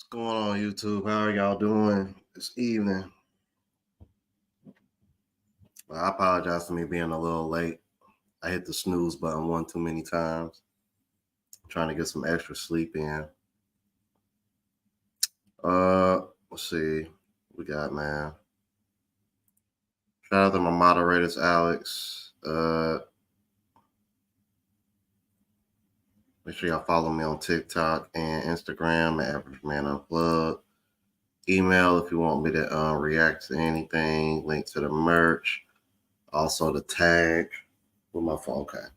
What's going on, YouTube? How are y'all doing this evening? Well, I apologize for me being a little late. I hit the snooze button one too many times. I'm trying to get some extra sleep in. Let's see. We got, man. Shout out to my moderators, Alex. Make sure y'all follow me on TikTok and Instagram at Average Man Unplugged. Email if you want me to react to anything. Link to the merch. Also the tag with my phone. Okay.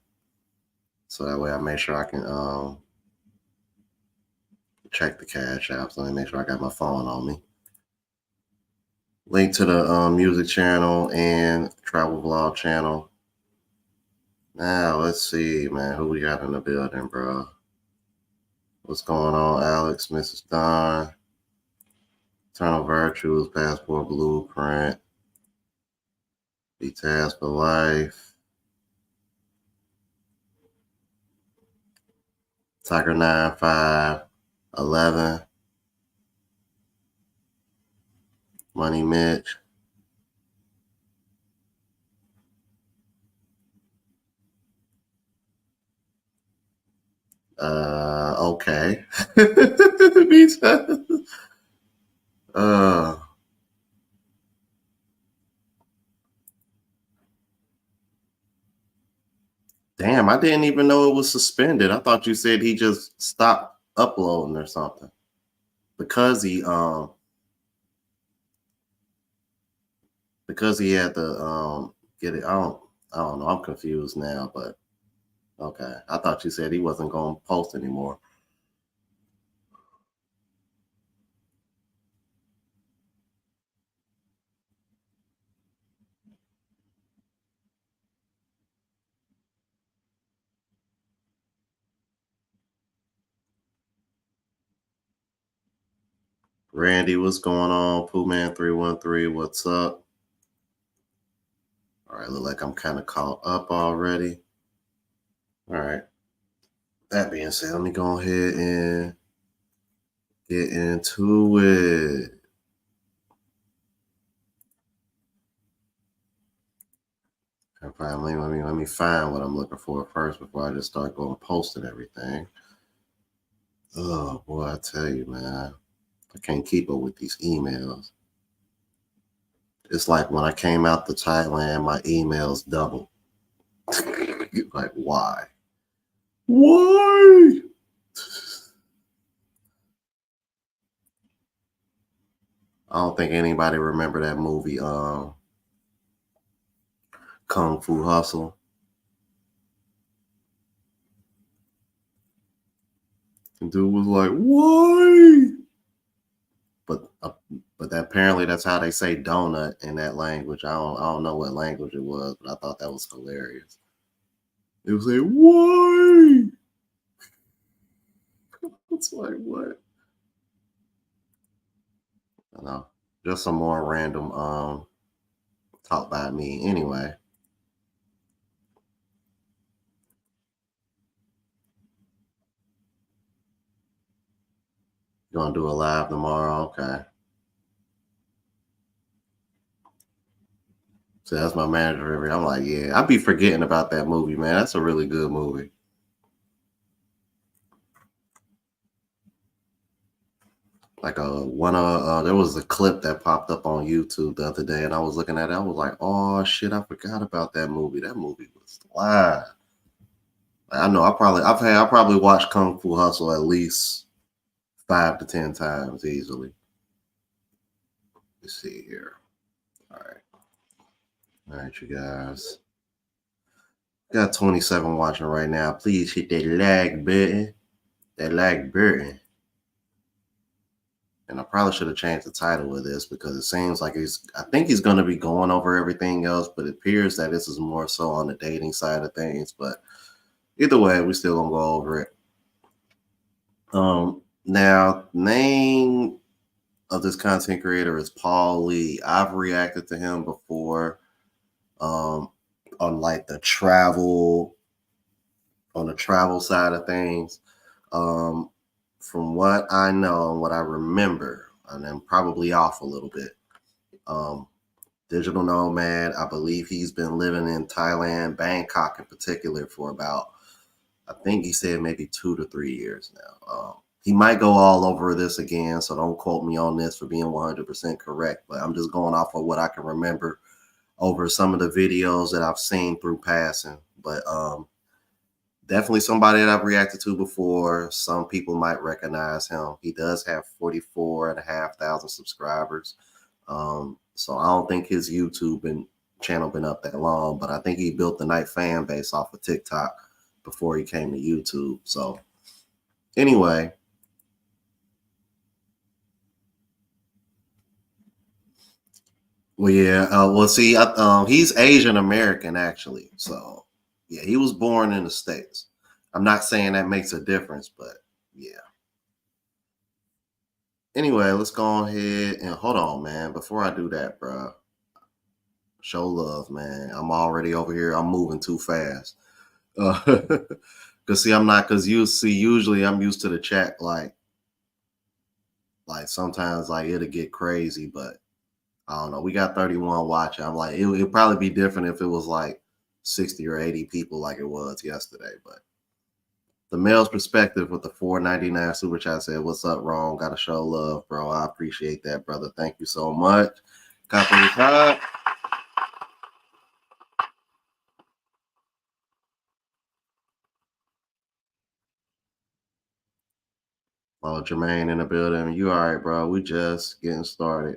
So that way I make sure I can check the cash app. So let me make sure I got my phone on me. Link to the music channel and travel vlog channel. Now let's see, man, who we got in the building, bro. What's going on, Alex, Mrs. Don, Eternal Virtues, Passport Blueprint, Be Tasked for Life, Tiger 9511, Money Mitch. Okay. Damn, I didn't even know it was suspended. I thought you said he just stopped uploading or something. Because he had to get it. I don't know. I'm confused now, but okay. I thought you said he wasn't going to post anymore. Randy, what's going on? Poohman313, what's up? All right, look like I'm kind of caught up already. All right. That being said, let me go ahead and get into it. Let me find what I'm looking for first before I just start going posting everything. Oh boy, I tell you, man, I can't keep up with these emails. It's like when I came out to Thailand, my emails doubled. Like, why? Why? I don't think anybody remember that movie, Kung Fu Hustle. The dude was like, why? But apparently that's how they say donut in that language. I don't know what language it was, but I thought that was hilarious. It was like, why? It's like, what? I know. Just some more random talk by me anyway. You gonna do a live tomorrow? Okay. So that's my manager. I'm like, yeah, I be forgetting about that movie, man. That's a really good movie. Like there was a clip that popped up on YouTube the other day, and I was looking at it. I was like, oh shit, I forgot about that movie. That movie was live. I know. I probably watched Kung Fu Hustle at least 5 to 10 times easily. Let's see here. All right, you guys. Got 27 watching right now. Please hit that like button. That like button. And I probably should have changed the title of this because it seems like I think he's going to be going over everything else, but it appears that this is more so on the dating side of things. But either way, we still going to go over it. Now, name of this content creator is Paul Lee. I've reacted to him before on like the travel side of things. from what I know and what I remember, and I'm probably off a little bit. Digital Nomad, I believe he's been living in Thailand, Bangkok in particular, for about, I think he said maybe 2 to 3 years now. He might go all over this again, so don't quote me on this for being 100% correct, but I'm just going off of what I can remember over some of the videos that I've seen through passing. But definitely somebody that I've reacted to before. Some people might recognize him. He does have 44,500 subscribers. So I don't think his YouTube channel been up that long, but I think he built the Night fan base off of TikTok before he came to YouTube. So anyway, well, yeah, well, see, he's Asian American actually. So yeah, he was born in the States. I'm not saying that makes a difference, but yeah. Anyway, let's go ahead and hold on, man. Before I do that, bro, show love, man. I'm already over here. I'm moving too fast. Cause see, I'm not. Cause you see, usually I'm used to the chat. Like sometimes, like it'll get crazy, but I don't know. We got 31 watching. I'm like, it'd probably be different if it was like 60 or 80 people, like it was yesterday. But the male's perspective with the 4.99 super chat said, "What's up, Ron? Gotta show love, bro. I appreciate that, brother. Thank you so much." Company time. Oh, Jermaine in the building. You all right, bro? We just getting started.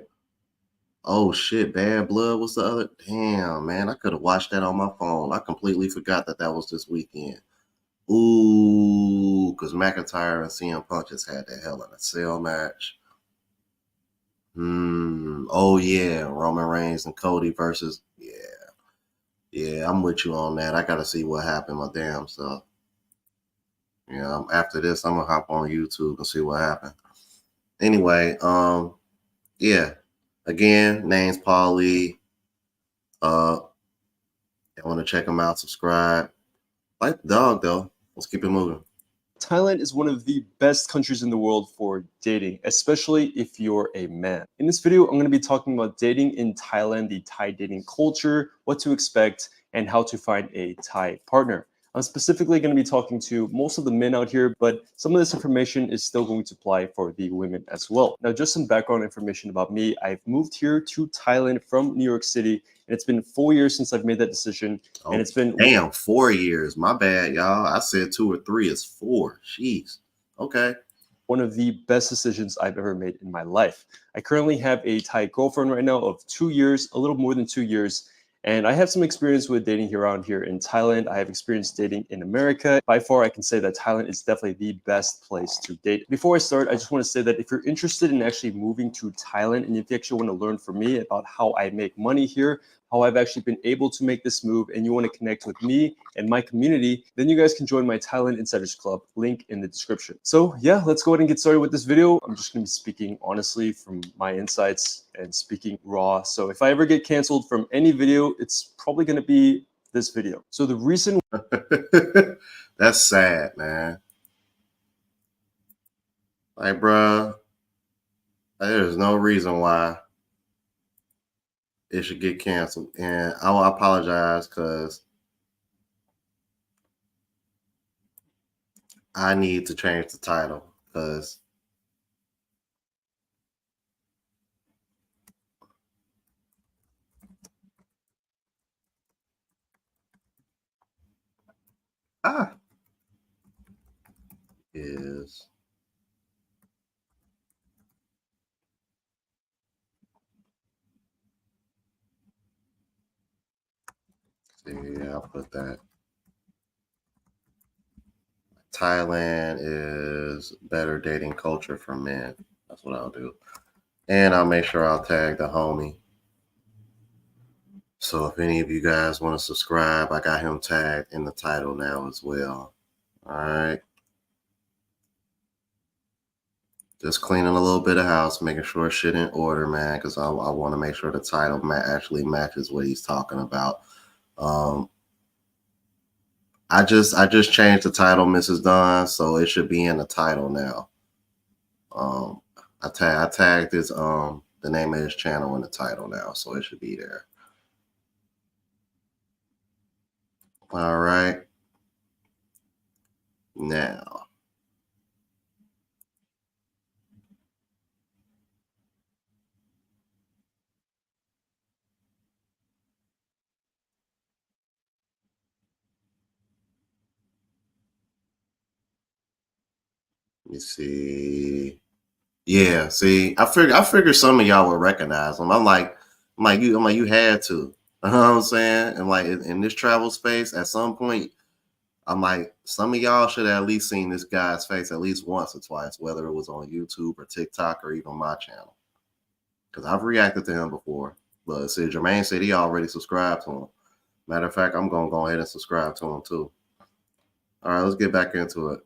Oh shit, Bad Blood was the other. Damn, man, I could have watched that on my phone. I completely forgot that that was this weekend. Ooh, because McIntyre and CM Punk just had that Hell in a Cell match. Oh yeah, Roman Reigns and Cody versus. Yeah, I'm with you on that. I gotta see what happened, my damn self. Yeah, after this, I'm gonna hop on YouTube and see what happened. Anyway, yeah. Again, name's Paul Lee. I want to check him out, subscribe. Like the dog though. Let's keep it moving. Thailand is one of the best countries in the world for dating, especially if you're a man. In this video, I'm going to be talking about dating in Thailand, the Thai dating culture, what to expect, and how to find a Thai partner. I'm specifically going to be talking to most of the men out here, but some of this information is still going to apply for the women as well. Now, just some background information about me. I've moved here to Thailand from New York City, and it's been 4 years since I've made that decision. Oh, and it's been damn 4 years. My bad, y'all. I said 2 or 3. It's 4. Jeez. Okay. One of the best decisions I've ever made in my life. I currently have a Thai girlfriend right now of 2 years, a little more than 2 years. And I have some experience with dating around here in Thailand. I have experience dating in America. By far, I can say that Thailand is definitely the best place to date. Before I start, I just want to say that if you're interested in actually moving to Thailand, and if you actually want to learn from me about how I make money here, how I've actually been able to make this move, and you want to connect with me and my community, then you guys can join my Thailand Insiders Club, link in the description. So yeah, let's go ahead and get started with this video. I'm just going to be speaking honestly from my insights and speaking raw. So if I ever get canceled from any video, it's probably going to be this video. So the reason that's sad, man. Like, bruh, there's no reason why it should get canceled. And I will apologize because I need to change the title because is yeah, I'll put that. Thailand is better dating culture for men. That's what I'll do. And I'll make sure I'll tag the homie. So if any of you guys want to subscribe, I got him tagged in the title now as well. All right. Just cleaning a little bit of house, making sure shit in order, man, because I want to make sure the title actually matches what he's talking about. I just changed the title, Mrs. Dawn, so it should be in the title now. Um, I tagged his the name of his channel in the title now, so it should be there. All right. Now, let me see. Yeah, see, I figured some of y'all would recognize him. I'm like, you had to. You know what I'm saying? And like in this travel space, at some point, I'm like, some of y'all should have at least seen this guy's face at least once or twice, whether it was on YouTube or TikTok or even my channel. Because I've reacted to him before. But see, Jermaine said he already subscribed to him. Matter of fact, I'm gonna go ahead and subscribe to him too. All right, let's get back into it.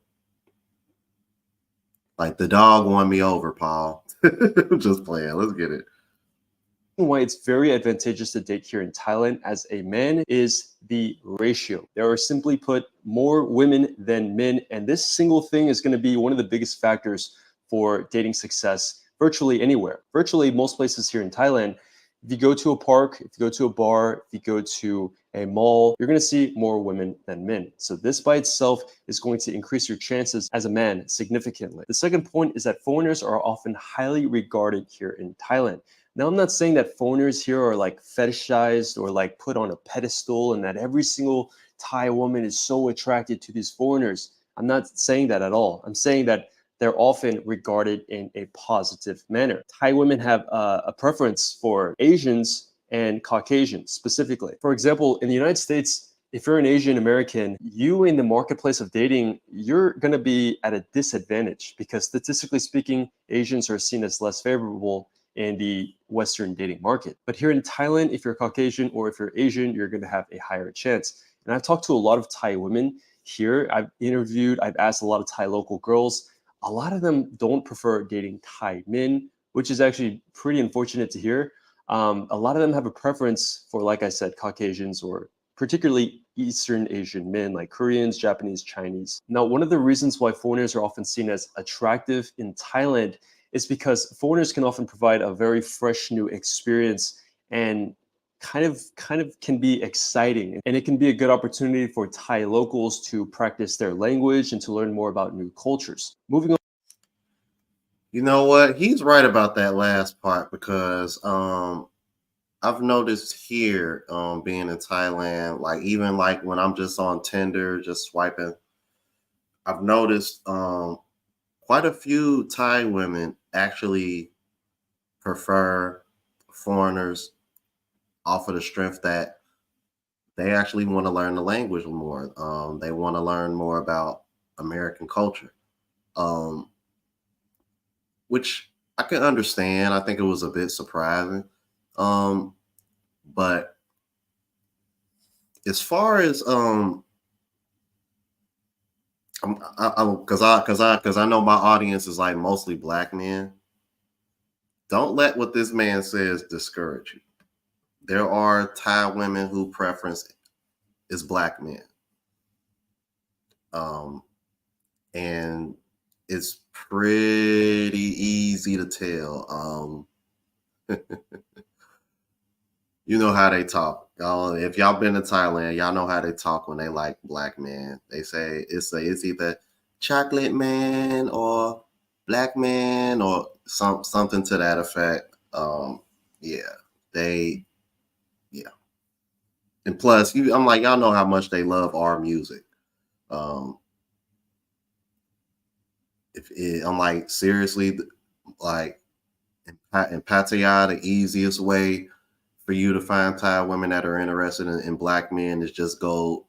Like the dog won me over, Paul. Just playing. Let's get it. Why it's very advantageous to date here in Thailand as a man is the ratio. There are simply put more women than men, and this single thing is going to be one of the biggest factors for dating success virtually anywhere. Virtually most places here in Thailand, if you go to a park, if you go to a bar, if you go to a mall, you're going to see more women than men. So this by itself is going to increase your chances as a man significantly. The second point is that foreigners are often highly regarded here in Thailand. Now, I'm not saying that foreigners here are like fetishized or like put on a pedestal and that every single Thai woman is so attracted to these foreigners. I'm not saying that at all. I'm saying that they're often regarded in a positive manner. Thai women have a preference for Asians and Caucasians specifically. For example, in the United States, if you're an Asian American, you in the marketplace of dating, you're going to be at a disadvantage because statistically speaking, Asians are seen as less favorable in the Western dating market. But here in Thailand, if you're Caucasian or if you're Asian, you're going to have a higher chance. And I've talked to a lot of Thai women here. I've asked a lot of Thai local girls. A lot of them don't prefer dating Thai men, which is actually pretty unfortunate to hear. A lot of them have a preference for, like I said, Caucasians or particularly Eastern Asian men like Koreans, Japanese, Chinese. Now, one of the reasons why foreigners are often seen as attractive in Thailand is because foreigners can often provide a very fresh new experience and kind of can be exciting, and it can be a good opportunity for Thai locals to practice their language and to learn more about new cultures. Moving on. You know what? He's right about that last part because I've noticed here being in Thailand, like even like when I'm just on Tinder, just swiping, I've noticed quite a few Thai women actually prefer foreigners off of the strength that they actually want to learn the language more. They want to learn more about American culture, um, which I can understand. I think it was a bit surprising. Um, but as far as because I know my audience is like mostly black men. Don't let what this man says discourage you. There are Thai women who preference is black men. Um, and it's pretty easy to tell. You know how they talk. If y'all been to Thailand, y'all know how they talk when they like black men. They say it's either chocolate man or black man or something to that effect. Yeah, they yeah. And plus, I'm like y'all know how much they love our music. Um, I'm like seriously, like in Pattaya, the easiest way for you to find Thai women that are interested in black men is just go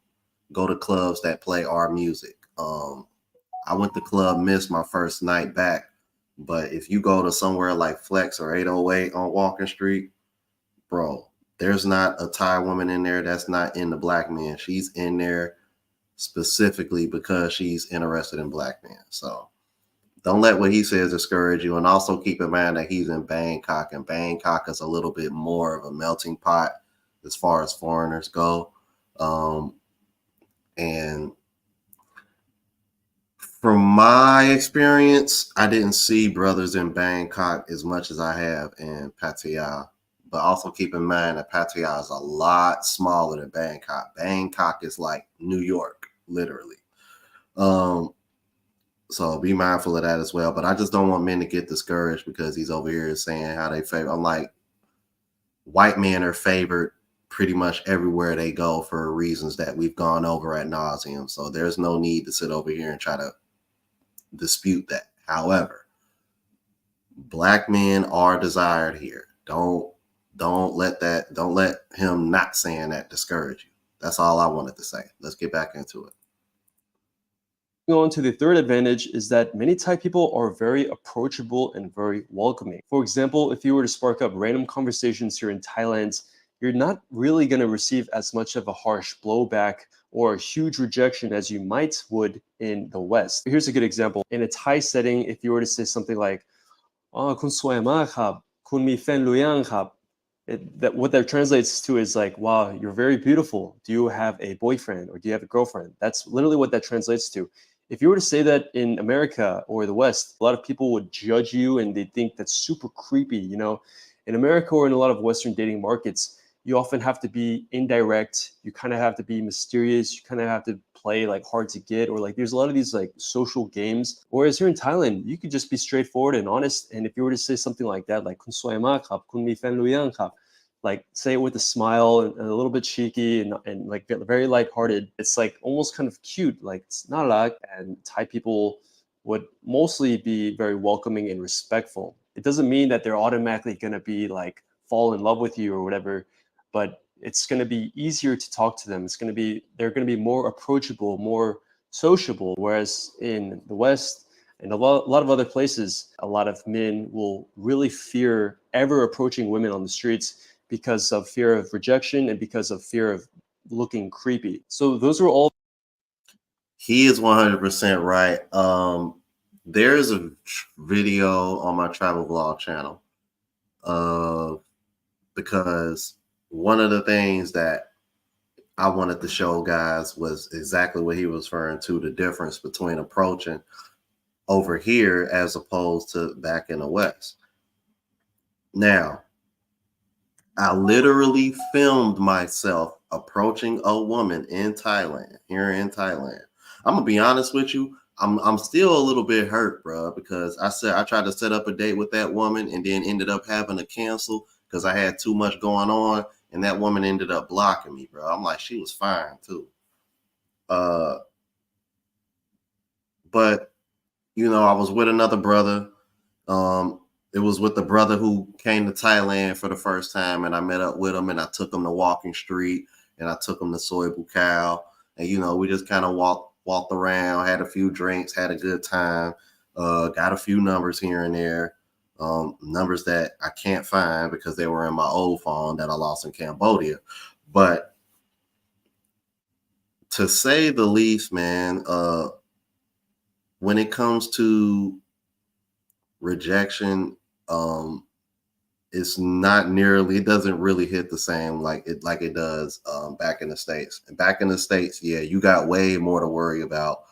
to clubs that play our music. I went to Club Miss my first night back, but if you go to somewhere like Flex or 808 on Walking Street, bro, there's not a Thai woman in there that's not in the black men. She's in there specifically because she's interested in black men. So don't let what he says discourage you. And also keep in mind that he's in Bangkok, and Bangkok is a little bit more of a melting pot as far as foreigners go. And From my experience, I didn't see brothers in Bangkok as much as I have in Pattaya. But also keep in mind that Pattaya is a lot smaller than Bangkok. Bangkok is like New York, literally. Um, so be mindful of that as well. But I just don't want men to get discouraged because he's over here saying how they favor. I'm like, white men are favored pretty much everywhere they go for reasons that we've gone over ad nauseum. So there's no need to sit over here and try to dispute that. However, black men are desired here. Don't let him not saying that discourage you. That's all I wanted to say. Let's get back into it. On to the third advantage is that many Thai people are very approachable and very welcoming. For example, if you were to spark up random conversations here in Thailand, you're not really going to receive as much of a harsh blowback or a huge rejection as you might would in the West. Here's a good example. In a Thai setting, if you were to say something like, "Oh, kun soi ma kap, kun mi fen luyang kap," what that translates to is like, "Wow, you're very beautiful. Do you have a boyfriend or do you have a girlfriend?" That's literally what that translates to. If you were to say that in America or the West, a lot of people would judge you and they think that's super creepy. In America or in a lot of Western dating markets, you often have to be indirect. You kind of have to be mysterious. You kind of have to play like hard to get, or like there's a lot of these like social games. Whereas here in Thailand, you could just be straightforward and honest. And if you were to say something like that, like "Kun soi ma kap, kun mi fen luyang kap," like say it with a smile and a little bit cheeky and like very lighthearted. It's like almost kind of cute, like it's not like, and Thai people would mostly be very welcoming and respectful. It doesn't mean that they're automatically going to be like fall in love with you or whatever, but it's going to be easier to talk to them. They're going to be more approachable, more sociable. Whereas in the West and a lot of other places, a lot of men will really fear ever approaching women on the streets because of fear of rejection and because of fear of looking creepy. So those are all. He is 100% right. There's a video on my travel vlog channel because one of the things that I wanted to show guys was exactly what he was referring to, the difference between approaching over here as opposed to back in the West. Now, I literally filmed myself approaching a woman in Thailand, here in Thailand. I'm gonna be honest with you. I'm still a little bit hurt, bro, because I tried to set up a date with that woman and then ended up having to cancel because I had too much going on, and that woman ended up blocking me, bro. I'm like, she was fine too. Uh, but I was with another brother. Um, it was with the brother who came to Thailand for the first time, and I met up with him, and I took him to Walking Street, and I took him to Soy Bucal, and we just kind of walked around, had a few drinks, had a good time, got a few numbers here and there, numbers that I can't find because they were in my old phone that I lost in Cambodia, but to say the least, man, when it comes to rejection, it's not nearly, it doesn't really hit the same like it does back in the States. And back in the States, yeah, you got way more to worry about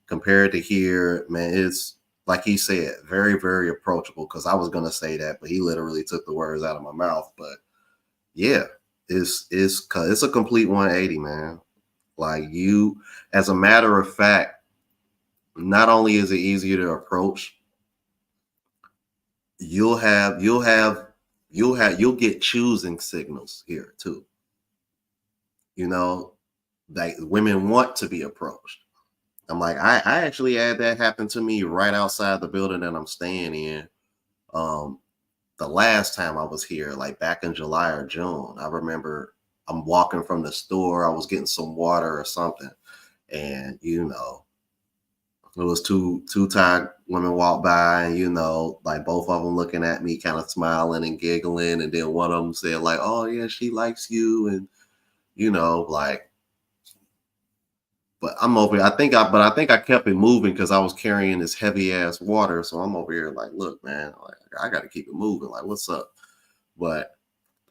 compared to here, man. It's like he said, very, very approachable, because I was gonna say that, but he literally took the words out of my mouth. But yeah, it's a complete 180, man. Like, you, as a matter of fact, not only is it easier to approach, you'll get choosing signals here too. Like, women want to be approached. I'm like, I actually had that happen to me right outside the building that I'm staying in. The last time I was here, like back in July or June, I remember I'm walking from the store. I was getting some water or something, and it was two Thai women walked by, and like both of them looking at me, kind of smiling and giggling, and then one of them said like, "Oh yeah, she likes you," and like. But I'm over here. I think I kept it moving because I was carrying this heavy ass water. So I'm over here like, look, man, like, I got to keep it moving. Like, what's up? But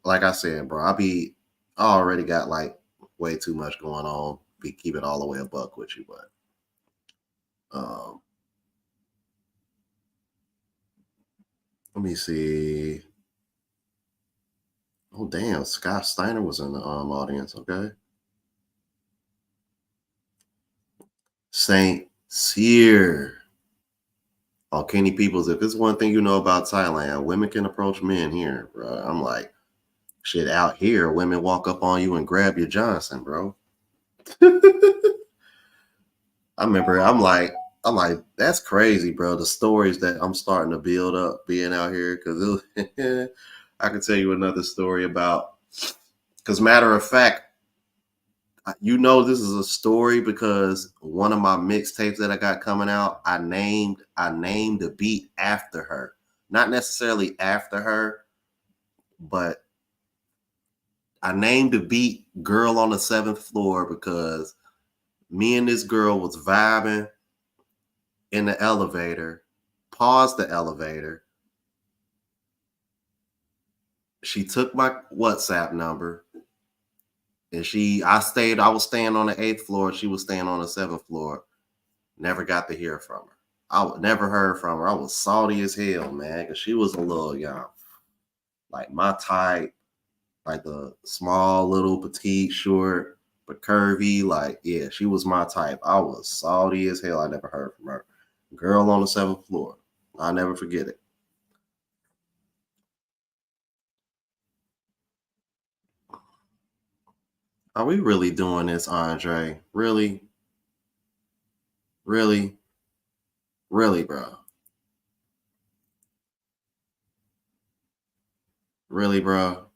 like I said, bro, I already got like way too much going on. Keep it all the way a buck with you, but Let me see. Oh damn, Scott Steiner was in the audience. Okay. Saint Cyr. Oh, Kenny Peoples, if it's one thing you know about Thailand, women can approach men here, bro. I'm like, shit, out here, women walk up on you and grab your Johnson, bro. I remember I'm like, that's crazy, bro. The stories that I'm starting to build up being out here, because I can tell you another story about, because matter of fact, you know this is a story because one of my mixtapes that I got coming out, I named the beat after her. Not necessarily after her, but I named the beat Girl on the Seventh Floor because me and this girl was vibing in the elevator, paused the elevator. She took my WhatsApp number and I was staying on the eighth floor. She was staying on the seventh floor. Never got to hear from her. Never heard from her. I was salty as hell, man, because she was a little young. Like my type, like the small, little, petite, short, but curvy. Like, yeah, she was my type. I was salty as hell. I never heard from her. Girl on the seventh floor. I'll never forget it. Are we really doing this, Andre? Really? Really? Really, bro? Really, bro?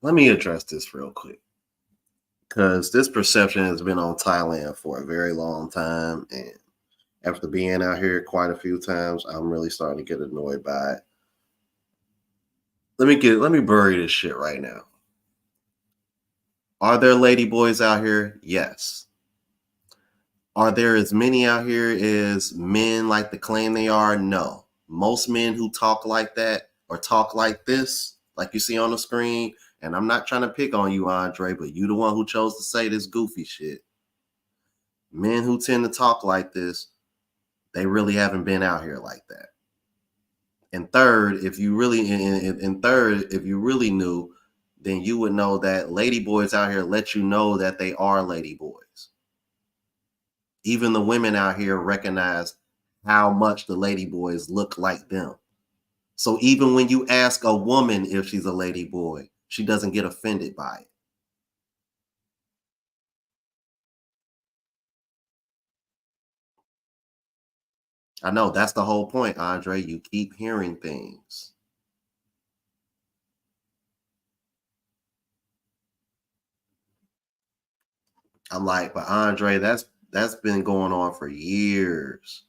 Let me address this real quick. Because this perception has been on Thailand for a very long time. And after being out here quite a few times, I'm really starting to get annoyed by it. Let me bury this shit right now. Are there lady boys out here? Yes. Are there as many out here as men like to claim they are? No. Most men who talk like that or talk like this, like you see on the screen, and I'm not trying to pick on you, Andre, but you the one who chose to say this goofy shit. Men who tend to talk like this, they really haven't been out here like that. And third, if you really if you really knew, then you would know that lady boys out here let you know that they are lady boys. Even the women out here recognize how much the lady boys look like them. So even when you ask a woman if she's a lady boy, she doesn't get offended by it. I know that's the whole point, Andre. You keep hearing things. I'm like, but Andre, that's been going on for years,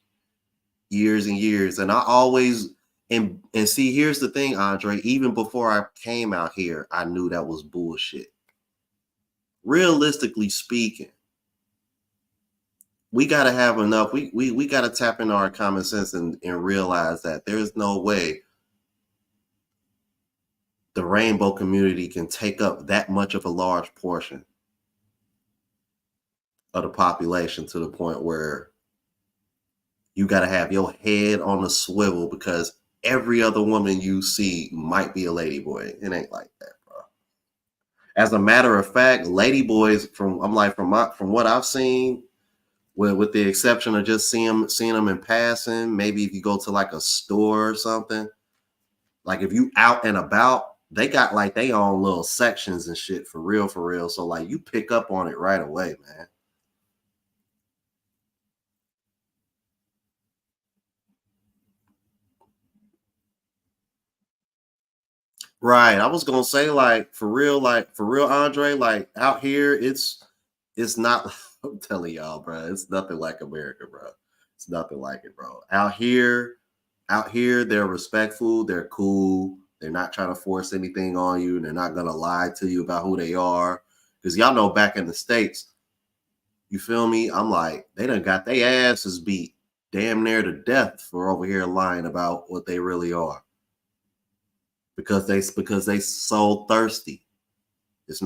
years and years. And I always and see, here's the thing, Andre. Even before I came out here, I knew that was bullshit. Realistically speaking, we got to have enough. We got to tap into our common sense and realize that there's no way the rainbow community can take up that much of a large portion of the population to the point where you got to have your head on a swivel because every other woman you see might be a lady boy. It ain't like that, bro. As a matter of fact, lady boys from what I've seen, with the exception of just seeing them in passing, maybe if you go to like a store or something, like if you out and about, they got like they own little sections and shit for real, for real. So like you pick up on it right away, man. Right. I was gonna say like for real, Andre, like out here, it's not I'm telling y'all, bro, it's nothing like America, bro. It's nothing like it, bro. Out here, they're respectful, they're cool, they're not trying to force anything on you, they're not gonna lie to you about who they are. Because y'all know back in the States, you feel me? I'm like, they done got their asses beat damn near to death for over here lying about what they really are. Because they so thirsty. It's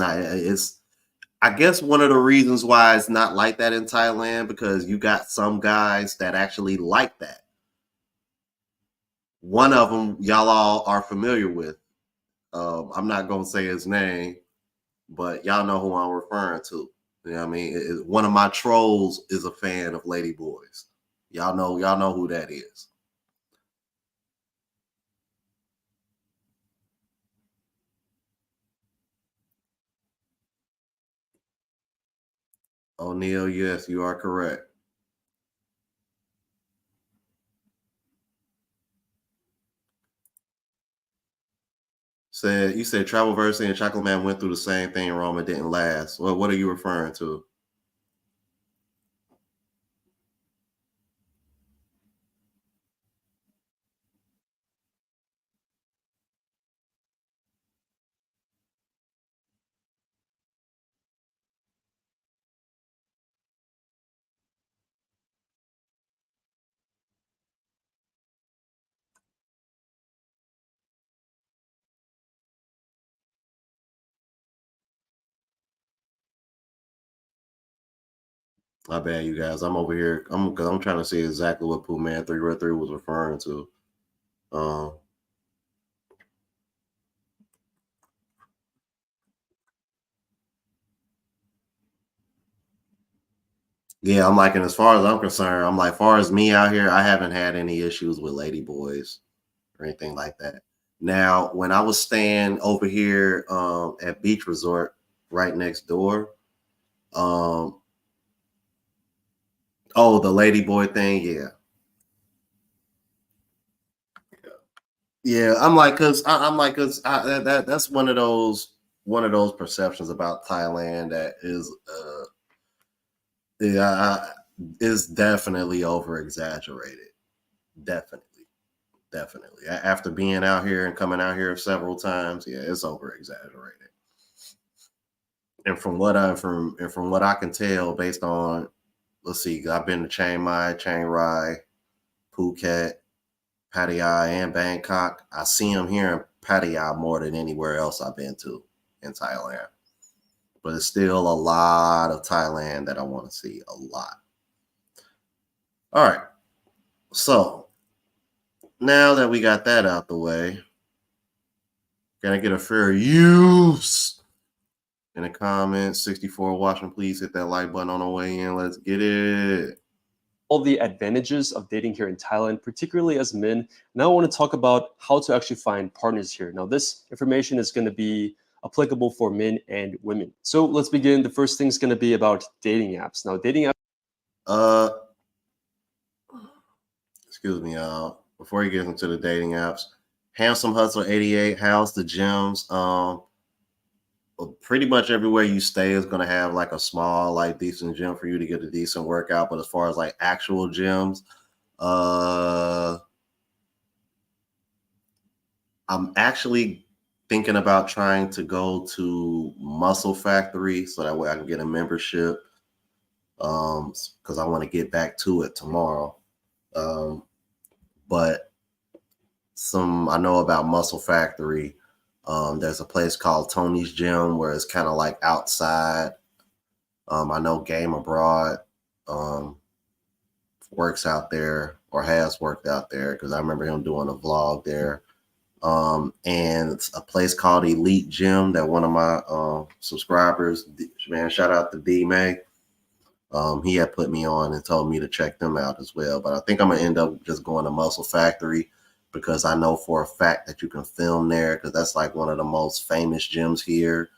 I guess one of the reasons why it's not like that in Thailand because you got some guys that actually like that. one of them y'all all are familiar with. I'm not gonna say his name, but y'all know who I'm referring to. You know what I mean? One of my trolls is a fan of Lady Boys. Y'all know who that is. O'Neal, yes, you are correct. You said Travelversity and Chocolate Man went through the same thing in Rome. It didn't last. Well, what are you referring to? My bad, you guys. I'm over here. I'm trying to see exactly what Pooh Man 3 was referring to. Um, yeah, I'm like, and as far as I'm concerned, I'm like, far as me out here, I haven't had any issues with lady boys or anything like that. Now, when I was staying over here at Beach Resort right next door, um, oh, the lady boy thing, yeah, yeah. That's one of those perceptions about Thailand that yeah, is definitely over exaggerated. Definitely, definitely. After being out here and coming out here several times, yeah, it's over exaggerated. And from what I can tell, based on, let's see, I've been to Chiang Mai, Chiang Rai, Phuket, Pattaya, and Bangkok. I see them here in Pattaya more than anywhere else I've been to in Thailand. But it's still a lot of Thailand that I want to see. A lot. All right. So now that we got that out the way, can I get a fair use in the comments? 64 watching, please hit that like button on the way in. Let's get it. All the advantages of dating here in Thailand, particularly as men. Now I want to talk about how to actually find partners here. Now, this information is going to be applicable for men and women. So let's begin. The first thing is going to be about dating apps. Now, dating apps. Uh, excuse me, y'all. Before you get into the dating apps, Handsome Hustler 88, how's the gyms? Pretty much everywhere you stay is going to have like a small, like decent gym for you to get a decent workout. But as far as like actual gyms, uh, I'm actually thinking about trying to go to Muscle Factory so that way I can get a membership. Because I want to get back to it tomorrow. But I know about Muscle Factory. There's a place called Tony's Gym where it's kind of like outside. I know Game Abroad works out there or has worked out there because I remember him doing a vlog there. And it's a place called Elite Gym that one of my subscribers, man, shout out to D May. He had put me on and told me to check them out as well. But I think I'm gonna end up just going to Muscle Factory because I know for a fact that you can film there because that's like one of the most famous gyms here.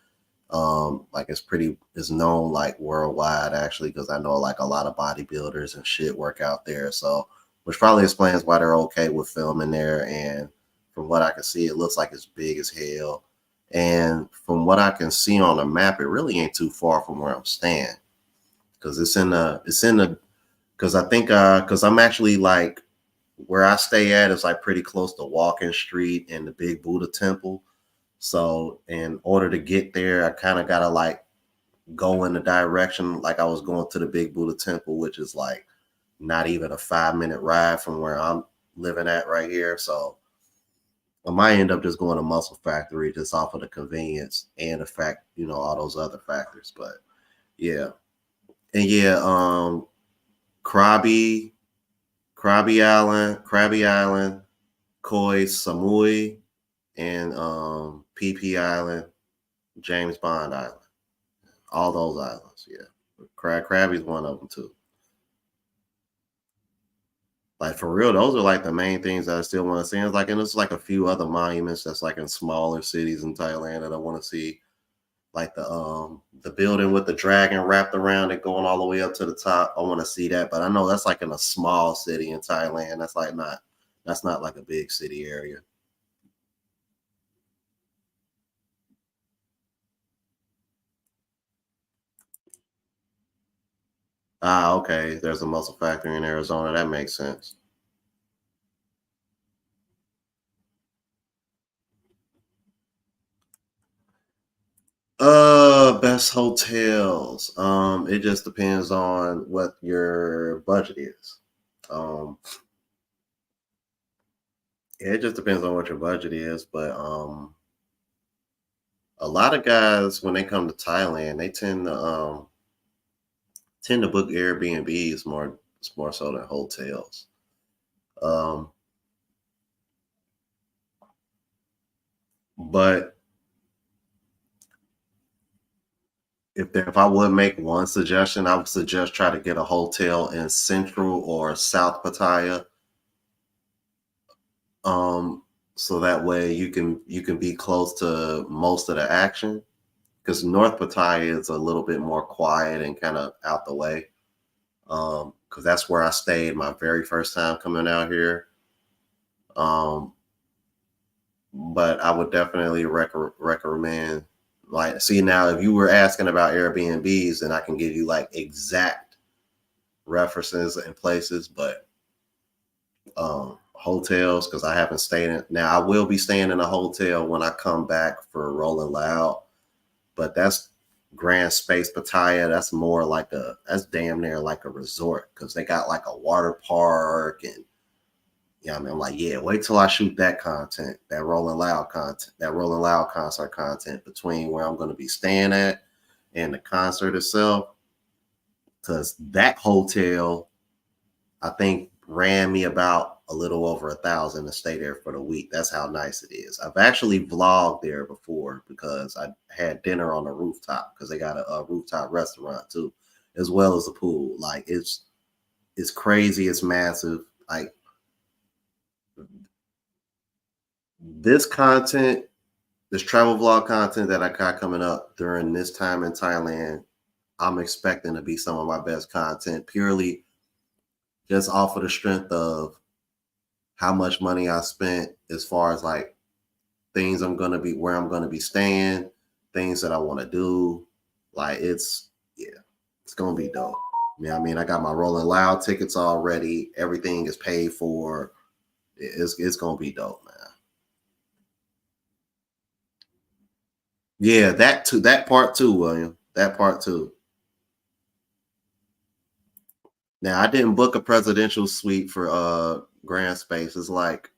Like it's known like worldwide actually because I know like a lot of bodybuilders and shit work out there. So which probably explains why they're okay with filming there. And from what I can see, it looks like it's big as hell. And from what I can see on the map, it really ain't too far from where I'm staying because it's in the because I think because I'm actually like where I stay at is like pretty close to Walking Street and the Big Buddha Temple. So in order to get there, I kind of gotta like go in the direction like I was going to the Big Buddha Temple, which is like not even a 5-minute ride from where I'm living at right here. So I might end up just going to Muscle Factory just off of the convenience and the fact, all those other factors. But yeah. And yeah, Krabby Island, Koh Samui, and PP Island, James Bond Island. All those islands, yeah. Krabi's one of them too. Like for real, those are like the main things that I still want to see. It's like, and there's like a few other monuments that's like in smaller cities in Thailand that I want to see. Like the building with the dragon wrapped around it going all the way up to the top. I want to see that, but I know that's like in a small city in Thailand. That's not like a big city area. Ah, okay. There's a mussel factory in Arizona. That makes sense. Best hotels. It just depends on what your budget is. Um, it just depends on what your budget is, but a lot of guys when they come to Thailand, they tend to book Airbnbs more so than hotels. Um, but if I would make one suggestion, I would suggest try to get a hotel in Central or South Pattaya. So that way you can be close to most of the action. Because North Pattaya is a little bit more quiet and kind of out the way. Because that's where I stayed my very first time coming out here. But I would definitely recommend. Like, see, now if you were asking about Airbnbs, then I can give you like exact references and places, but hotels, because I haven't stayed in. Now I will be staying in a hotel when I come back for Rolling Loud, but that's Grand Space Pattaya. That's damn near like a resort because they got like a water park and yeah, I mean, I'm like, yeah, wait till I shoot that content, that Rolling Loud content, that Rolling Loud concert content between where I'm going to be staying at and the concert itself. Because that hotel, I think, ran me about a little over 1,000 to stay there for the week. That's how nice it is. I've actually vlogged there before because I had dinner on the rooftop because they got a rooftop restaurant too, as well as a pool. Like it's crazy. It's massive. Like this content, this travel vlog content that I got coming up during this time in Thailand, I'm expecting to be some of my best content purely just off of the strength of how much money I spent as far as like things where I'm going to be staying, things that I want to do. Like it's going to be dope. Yeah, I mean, I got my Rolling Loud tickets already. Everything is paid for. It's going to be dope, man. Yeah, that part too, William. That part too. Now I didn't book a presidential suite for Grand Space. It's like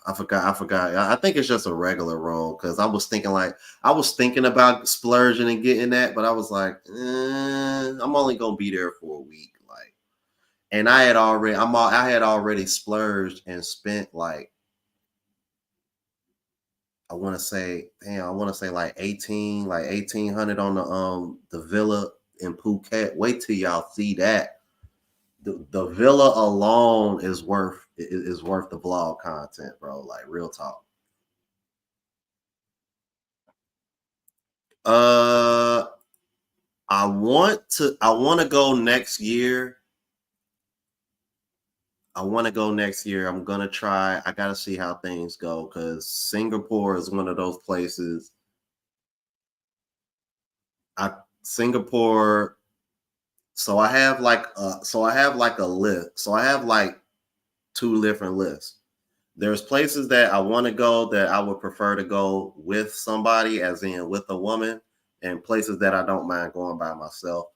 I forgot. I think it's just a regular room because I was thinking about splurging and getting that, but I was like, I'm only gonna be there for a week. Like, and I had already splurged and spent like I want to say like 1800 on the villa in Phuket. Wait till y'all see that. The villa alone is worth the vlog content, bro. Like real talk. Uh, I want to go next year. I want to go next year. I'm gonna try. I gotta see how things go because Singapore is one of those places. Singapore. So I have like a list. So I have like two different lists. There's places that I want to go that I would prefer to go with somebody, as in with a woman, and places that I don't mind going by myself.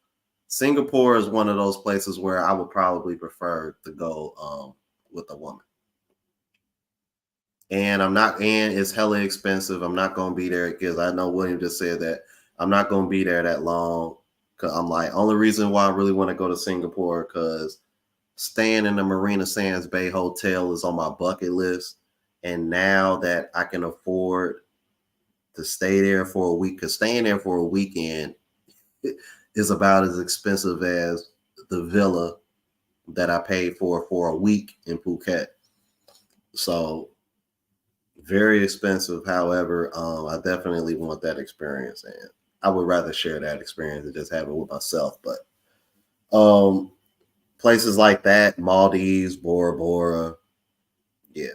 Singapore is one of those places where I would probably prefer to go with a woman. And it's hella expensive. I'm not gonna be there because I know William just said that I'm not gonna be there that long. Cause I'm like, only reason why I really want to go to Singapore because staying in the Marina Sands Bay Hotel is on my bucket list. And now that I can afford to stay there for a week, because staying there for a weekend is about as expensive as the villa that I paid for a week in Phuket. So very expensive. However, I definitely want that experience, and I would rather share that experience than just have it with myself. But places like that, Maldives, Bora Bora, yeah.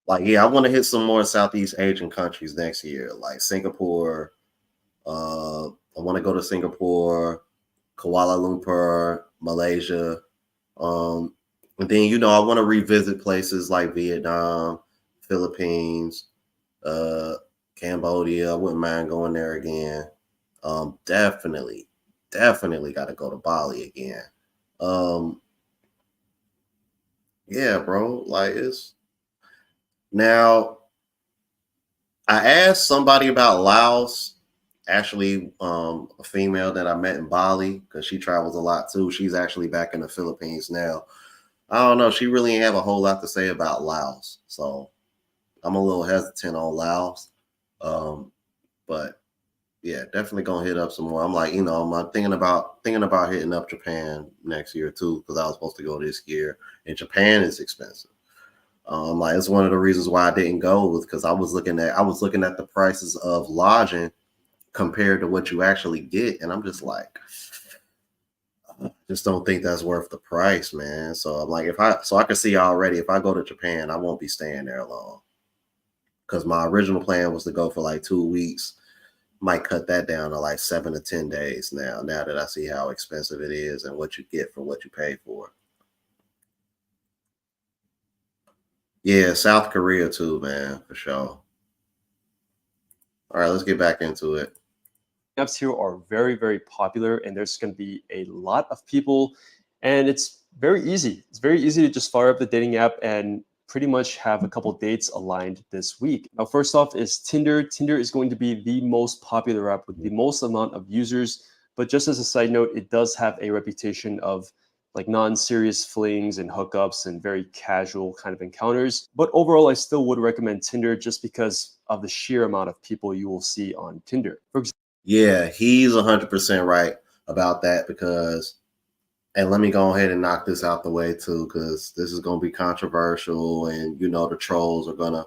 Like, yeah, I want to hit some more Southeast Asian countries next year, like Singapore. I want to go to Singapore, Kuala Lumpur, Malaysia. And then, I want to revisit places like Vietnam, Philippines, uh, Cambodia. I wouldn't mind going there again. Definitely, definitely got to go to Bali again. Yeah, bro. Like, it's now. I asked somebody about Laos. Actually, a female that I met in Bali, because she travels a lot too. She's actually back in the Philippines now. I don't know. She really ain't have a whole lot to say about Laos, so I'm a little hesitant on Laos. But yeah, definitely gonna hit up some more. I'm like, I'm thinking about hitting up Japan next year too, because I was supposed to go this year, and Japan is expensive. Like, it's one of the reasons why I didn't go, was because I was looking at the prices of lodging compared to what you actually get, and I'm just like, I just don't think that's worth the price, man. So I'm like, I can see already, if I go to Japan, I won't be staying there long, because my original plan was to go for like 2 weeks. Might cut that down to like 7 to 10 days now that I see how expensive it is and what you get for what you pay for. Yeah, South Korea too, man, for sure. All right, let's get back into it. Apps here are very, very popular, and there's going to be a lot of people, and it's very easy. It's very easy to just fire up the dating app and pretty much have a couple dates aligned this week. Now, first off is Tinder. Tinder is going to be the most popular app with the most amount of users. But just as a side note, it does have a reputation of like non-serious flings and hookups and very casual kind of encounters. But overall, I still would recommend Tinder just because of the sheer amount of people you will see on Tinder. For example, Yeah, he's 100% right about that, because, and let me go ahead and knock this out the way too, because this is going to be controversial, and the trolls are gonna,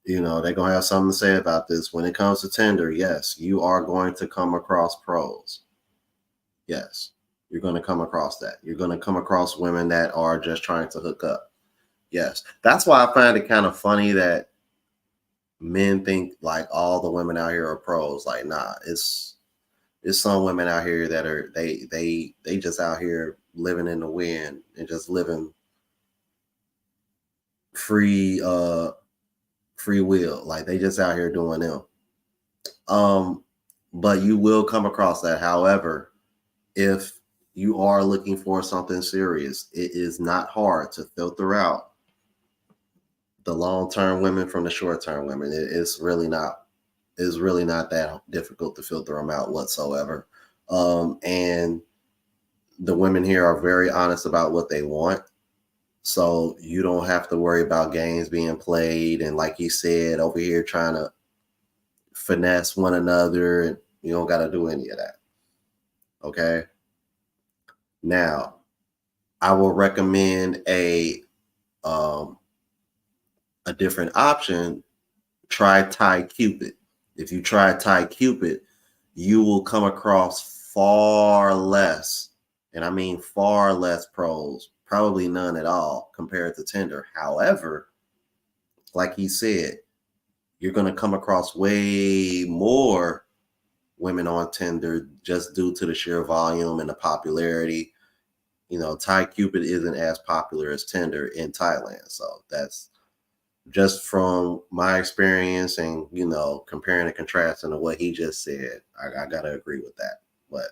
they're gonna have something to say about this. When it comes to Tinder, yes, you are going to come across pros. Yes, you're going to come across that. You're going to come across women that are just trying to hook up. Yes, that's why I find it kind of funny that men think like all the women out here are pros. Like, nah, it's some women out here that are they just out here living in the wind and just living free free will. Like, they just out here doing them. But you will come across that. However, if you are looking for something serious, it is not hard to filter out the long-term women from the short-term women. It's really not. It's really not that difficult to filter them out whatsoever. And the women here are very honest about what they want. So you don't have to worry about games being played. And like you said, over here trying to finesse one another, and you don't got to do any of that. Okay. Now, I will recommend a different option. Try TiCupid. If you try TiCupid, you will come across far less, and I mean far less pros, probably none at all compared to Tinder. However, like he said, you're going to come across way more women on Tinder just due to the sheer volume and the popularity. TiCupid isn't as popular as Tinder in Thailand. So that's just from my experience, and comparing and contrasting to what he just said. I gotta agree with that. But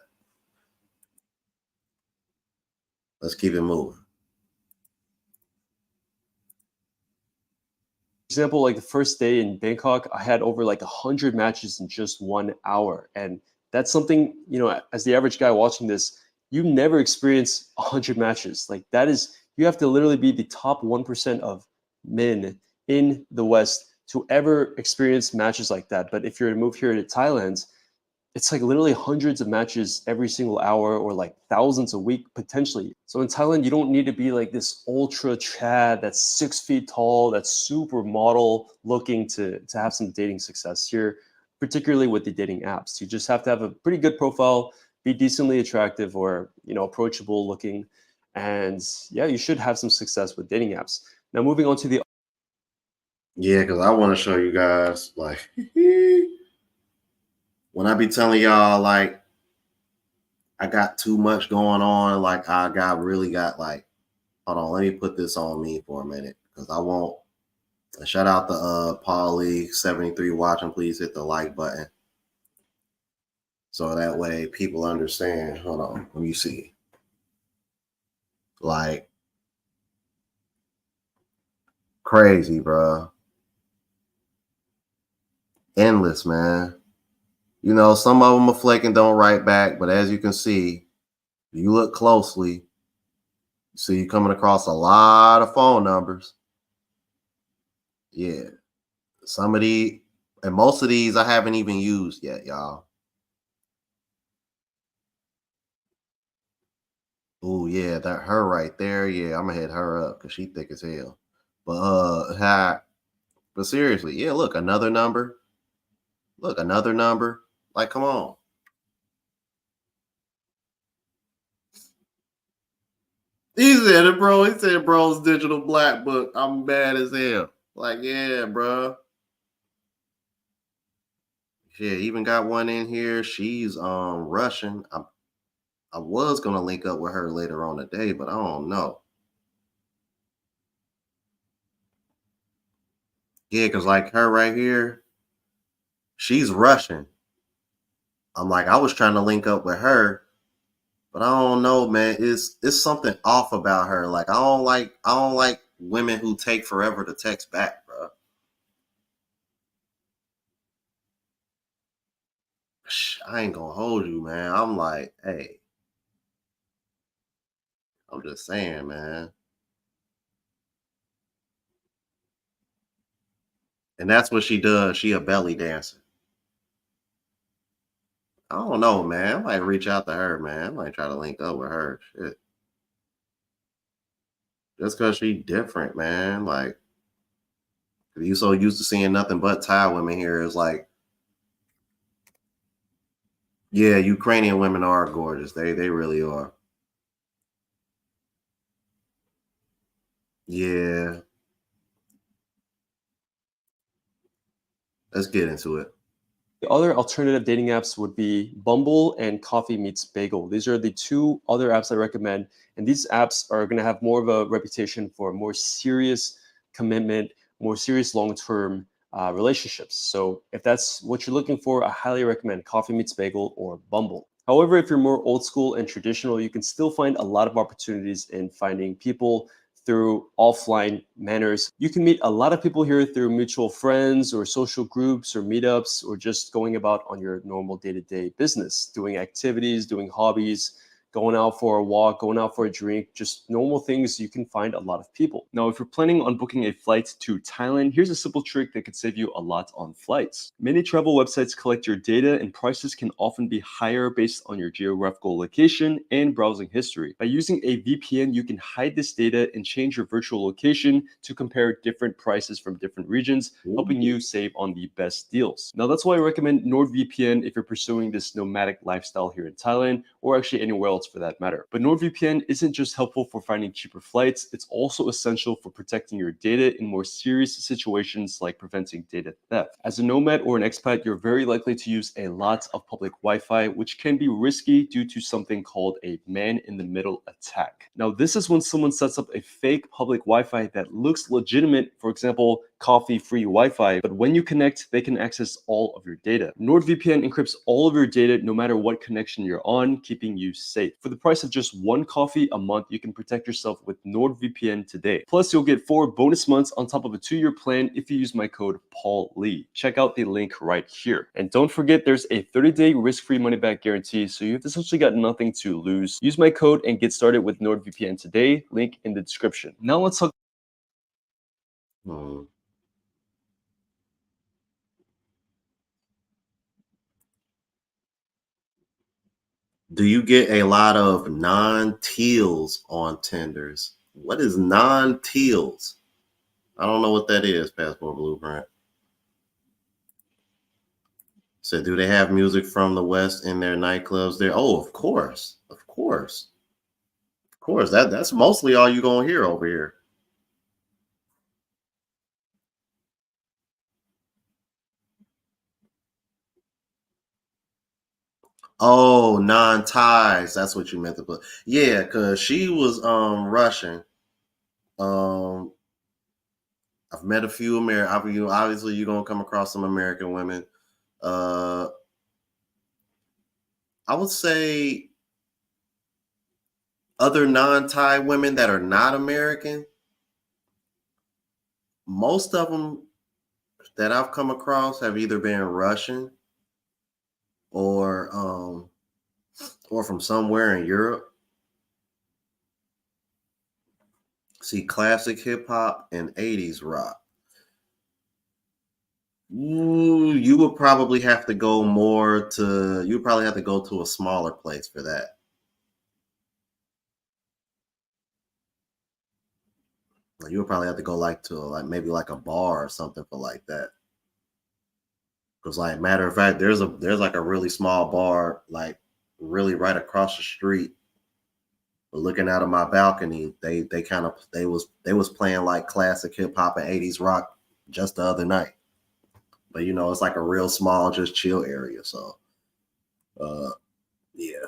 let's keep it moving. example, like the first day in Bangkok, I had over like 100 matches in just 1 hour. And that's something, as the average guy watching this, you never experience 100 matches. Like that is, you have to literally be the top 1% of men in the West to ever experience matches like that. But if you're to move here to Thailand, it's like literally hundreds of matches every single hour or like thousands a week potentially. So in Thailand, you don't need to be like this ultra Chad that's 6 feet tall, that's super model looking to have some dating success here, particularly with the dating apps. You just have to have a pretty good profile, be decently attractive or, approachable looking. And yeah, you should have some success with dating apps. Now moving on to the Yeah, because I want to show you guys, like, when I be telling y'all, like, I got too much going on, like, really got, like, hold on, let me put this on me for a minute, because I won't. Shout out to Paulie 73 watching. Please hit the like button, so that way people understand. Hold on, let me see. Like, crazy, bro. Endless, man. Some of them are flaking, don't write back, but as you can see, you look closely, you see you coming across a lot of phone numbers. Yeah. Some of these, and most of these I haven't even used yet, y'all. Oh yeah, that her right there. Yeah, I'm gonna hit her up because she thick as hell. But seriously, yeah, look, another number. Look, another number. Like, come on. He said it, bro. He said, bro's digital black book. I'm bad as hell. Like, yeah, bro. Yeah, even got one in here. She's Russian. I was gonna link up with her later on today, but I don't know. Yeah, because like her right here, she's Russian. I'm like, I was trying to link up with her, but I don't know, man. It's something off about her. Like I don't like women who take forever to text back, bro. I ain't gonna hold you, man. I'm like, hey, I'm just saying, man. And that's what she does. She a belly dancer. I don't know, man. I might reach out to her, man. I might try to link up with her. Shit. Just cause she different, man. Like, you so used to seeing nothing but Thai women here. It's like, yeah, Ukrainian women are gorgeous. They really are. Yeah. Let's get into it. The other alternative dating apps would be Bumble and Coffee Meets Bagel. These are the two other apps I recommend. And these apps are going to have more of a reputation for more serious commitment, more serious long-term relationships. So if that's what you're looking for, I highly recommend Coffee Meets Bagel or Bumble. However, if you're more old school and traditional, you can still find a lot of opportunities in finding people through offline manners. You can meet a lot of people here through mutual friends or social groups or meetups or just going about on your normal day-to-day business, doing activities, doing hobbies, going out for a walk, going out for a drink, just normal things. You can find a lot of people. Now, if you're planning on booking a flight to Thailand, here's a simple trick that could save you a lot on flights. Many travel websites collect your data and prices can often be higher based on your geographical location and browsing history. By using a VPN, you can hide this data and change your virtual location to compare different prices from different regions, helping you save on the best deals. Now, that's why I recommend NordVPN if you're pursuing this nomadic lifestyle here in Thailand or actually anywhere else for that matter. But NordVPN isn't just helpful for finding cheaper flights, it's also essential for protecting your data in more serious situations like preventing data theft. As a nomad or an expat, you're very likely to use a lot of public Wi-Fi, which can be risky due to something called a man-in-the-middle attack. Now, this is when someone sets up a fake public Wi-Fi that looks legitimate, for example, coffee, free Wi-Fi, but when you connect, they can access all of your data. NordVPN encrypts all of your data no matter what connection you're on, keeping you safe. For the price of just one coffee a month, you can protect yourself with NordVPN today. Plus, you'll get 4 bonus months on top of a 2-year plan if you use my code PaulLee. Check out the link right here. And don't forget, there's a 30-day risk-free money-back guarantee, so you've essentially got nothing to lose. Use my code and get started with NordVPN today. Link in the description. Now let's talk. Do you get a lot of non-teals on tenders? What is non-teals? I don't know what that is, Passport Blueprint. So do they have music from the West in their nightclubs there? Oh, of course. Of course. Of course. That's mostly all you're gonna hear over here. Oh, non-ties. That's what you meant to put. Yeah, because she was Russian. I've met a few American. Obviously, you're gonna come across some American women. I would say other non-Thai women that are not American. Most of them that I've come across have either been Russian or from somewhere in Europe. See, classic hip hop and 80s rock. Ooh, you would probably have to go more to. You would probably have to go to a smaller place for that. Like, you would probably have to go like to maybe like a bar or something for like that. Because like matter of fact, there's like a really small bar like really right across the street. But looking out of my balcony, they was playing like classic hip hop and 80s rock just the other night. But you know, it's like a real small, just chill area. So yeah.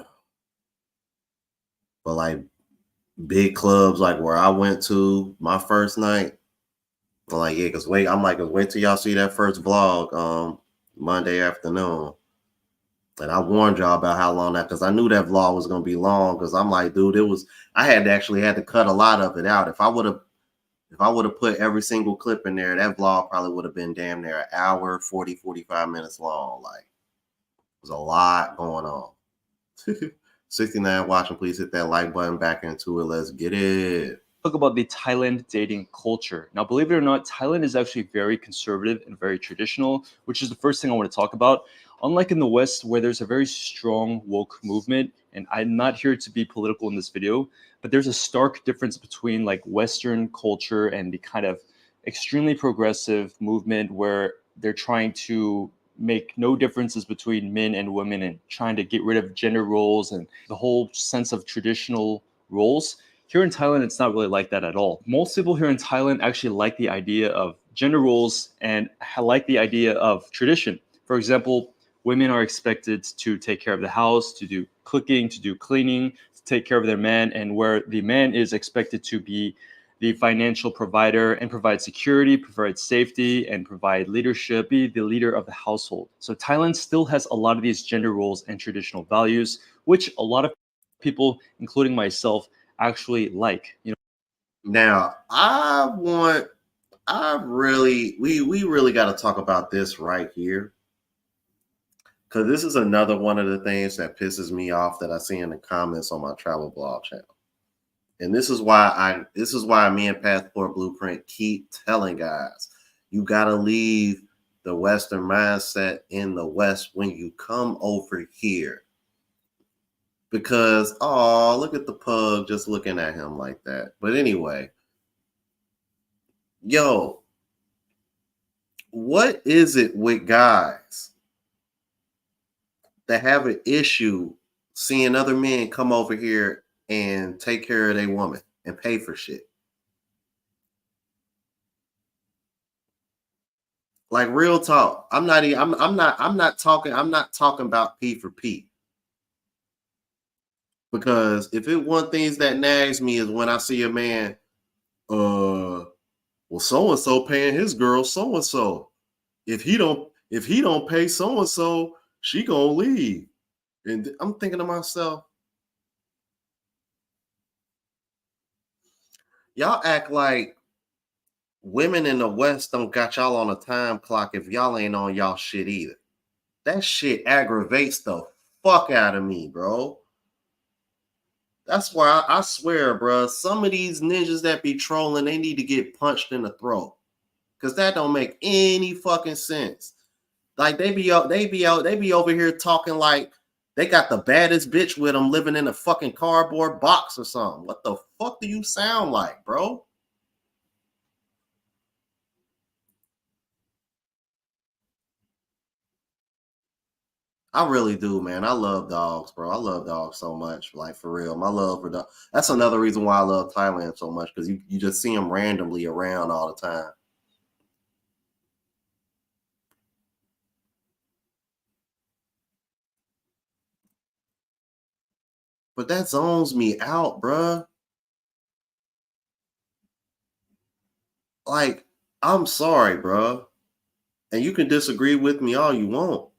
But like big clubs like where I went to my first night, I'm like, yeah, because wait till y'all see that first vlog Monday afternoon. And I warned y'all about how long that, because I knew that vlog was gonna be long. Because I'm like, dude, I had to cut a lot of it out. If I would have put every single clip in there, that vlog probably would have been damn near an hour, 45 minutes long. Like, there's a lot going on. 69 watching, please hit that like button, back into it. Let's get it. Talk about the Thailand dating culture. Now, believe it or not, Thailand is actually very conservative and very traditional, which is the first thing I want to talk about. Unlike in the West, where there's a very strong woke movement, and I'm not here to be political in this video, but there's a stark difference between like Western culture and the kind of extremely progressive movement where they're trying to make no differences between men and women and trying to get rid of gender roles and the whole sense of traditional roles. Here in Thailand, it's not really like that at all. Most people here in Thailand actually like the idea of gender roles and like the idea of tradition. For example, women are expected to take care of the house, to do cooking, to do cleaning, to take care of their man, and where the man is expected to be the financial provider and provide security, provide safety, and provide leadership, be the leader of the household. So Thailand still has a lot of these gender roles and traditional values, which a lot of people, including myself, actually like. Now, we really got to talk about this right here, because this is another one of the things that pisses me off that I see in the comments on my travel blog channel. And this is why me and Passport Blueprint keep telling guys, you got to leave the Western mindset in the West when you come over here. Because, oh, look at the pug just looking at him like that. But anyway, yo, what is it with guys that have an issue seeing other men come over here and take care of their woman and pay for shit? Like, real talk. I'm not talking about P for P. Because if it one things that nags me is when I see a man, well, well, so and so paying his girl so and so. If he don't pay so and so, she gonna leave. And I'm thinking to myself, y'all act like women in the West don't got y'all on a time clock if y'all ain't on y'all shit either. That shit aggravates the fuck out of me, bro. That's why I swear, bro, some of these ninjas that be trolling, they need to get punched in the throat. Cause that don't make any fucking sense. Like they be over here talking like they got the baddest bitch with them living in a fucking cardboard box or something. What the fuck do you sound like, bro? I really do, man. I love dogs, bro. I love dogs so much. Like for real. My love for dogs. That's another reason why I love Thailand so much, because you just see them randomly around all the time. But that zones me out, bruh. Like, I'm sorry, bruh. And you can disagree with me all you want.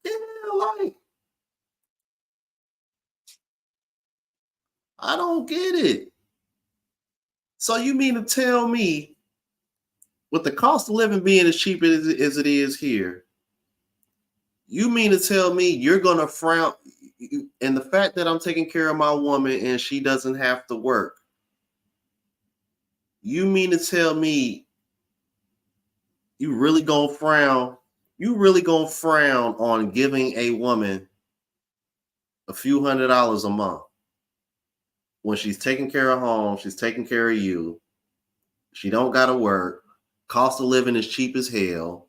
Yeah, like, I don't get it. So you mean to tell me, with the cost of living being as cheap as it is here, you mean to tell me you're gonna frown? And the fact that I'm taking care of my woman and she doesn't have to work, you mean to tell me you really gonna frown? You really gonna frown on giving a woman a few $100s a month when she's taking care of home, she's taking care of you, she don't gotta work, cost of living is cheap as hell.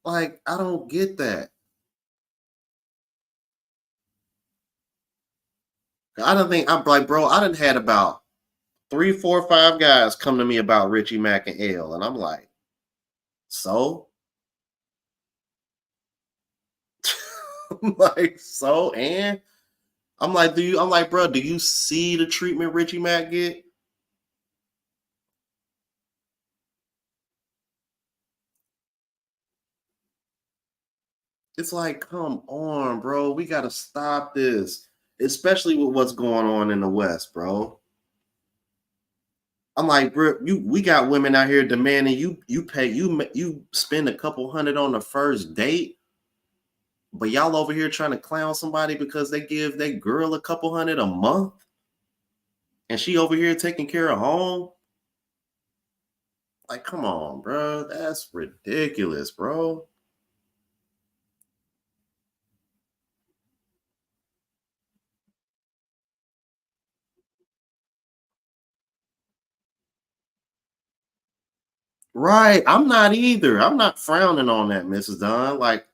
Like, I don't get that. I don't think I'm like, bro, I done had about 3, 4, 5 guys come to me about Richie Mack and L, and I'm like, so? I'm like, so, and I'm like, I'm like, bro, do you see the treatment Richie Mack get? It's like, come on, bro. We gotta stop this. Especially with what's going on in the West, bro. I'm like, bro, we got women out here demanding you spend a couple hundred on the first date, but y'all over here trying to clown somebody because they give their girl a couple hundred a month, and she over here taking care of home. Like, come on, bro. That's ridiculous, bro. Right. I'm not either. I'm not frowning on that, Mrs. Dunn. Like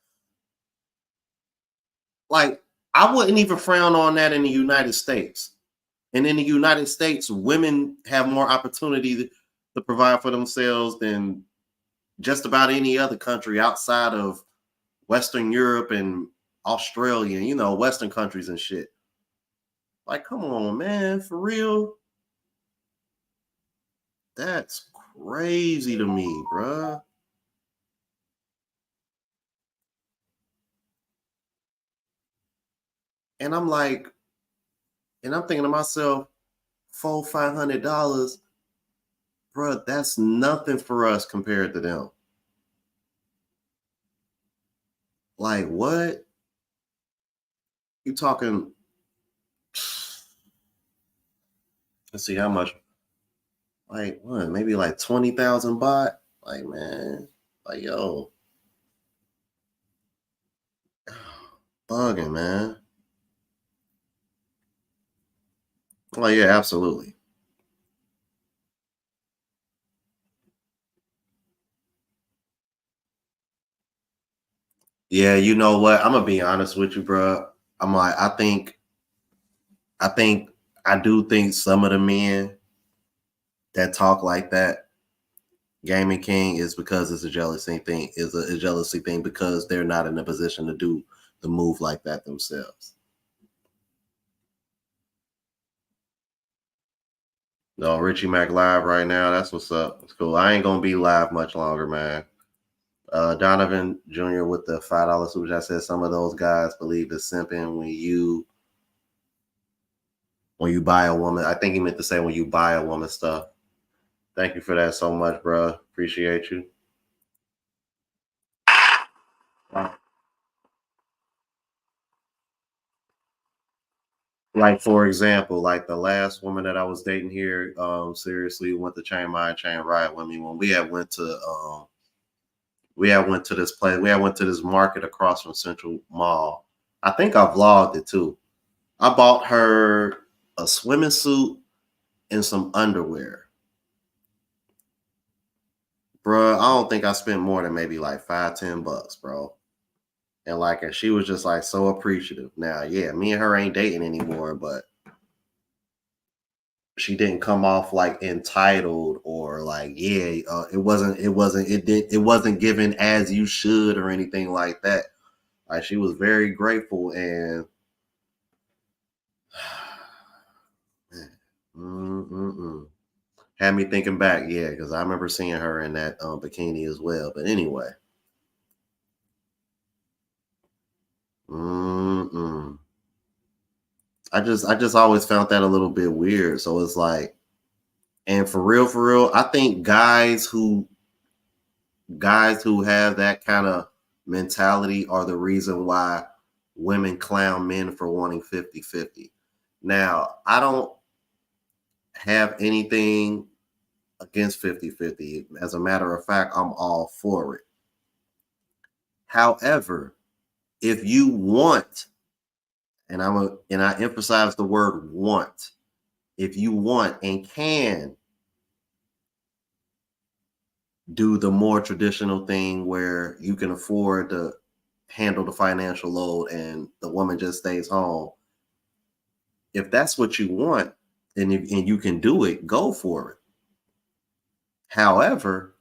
I wouldn't even frown on that in the United States. And in the United States, women have more opportunity to provide for themselves than just about any other country outside of Western Europe and Australia, Western countries and shit. Like, come on, man, for real? That's crazy to me, bruh. And I'm like, and I'm thinking to myself, $400, $500, bruh, that's nothing for us compared to them. Like, what? You talking? Let's see how much. Like what? Maybe like 20,000 baht. Like man, like yo, bugging man. Like yeah, absolutely. Yeah, you know what? I'm gonna be honest with you, bro. I'm like, I think, I do think some of the men that talk like that, Gaming King, is because it's a jealousy thing. Is a jealousy thing because they're not in a position to do the move like that themselves. No, Richie Mac live right now. That's what's up. It's cool. I ain't gonna be live much longer, man. Donovan Jr. with the $5 super chat said some of those guys believe it's simping when you buy a woman. I think he meant to say when you buy a woman stuff. Thank you for that so much, bro. Appreciate you. Like for example, like the last woman that I was dating here, seriously went to Chain My Chain Ride with me when we had went to this place, we had went to this market across from Central Mall. I think I vlogged it too. I bought her a swimming suit and some underwear. Bruh, I don't think I spent more than maybe like $5-10, bro. And she was just like so appreciative. Now, yeah, me and her ain't dating anymore, but she didn't come off like entitled or like, yeah, it wasn't given as you should or anything like that. Like she was very grateful and had me thinking back, yeah, because I remember seeing her in that bikini as well. But anyway, I just always found that a little bit weird. So it's like, and for real, I think guys who have that kind of mentality are the reason why women clown men for wanting 50-50. Now, I don't have anything against 50-50. As a matter of fact, I'm all for it. However, if you want, and I emphasize the word want, if you want and can do the more traditional thing where you can afford to handle the financial load and the woman just stays home. If that's what you want and you can do it, go for it. However,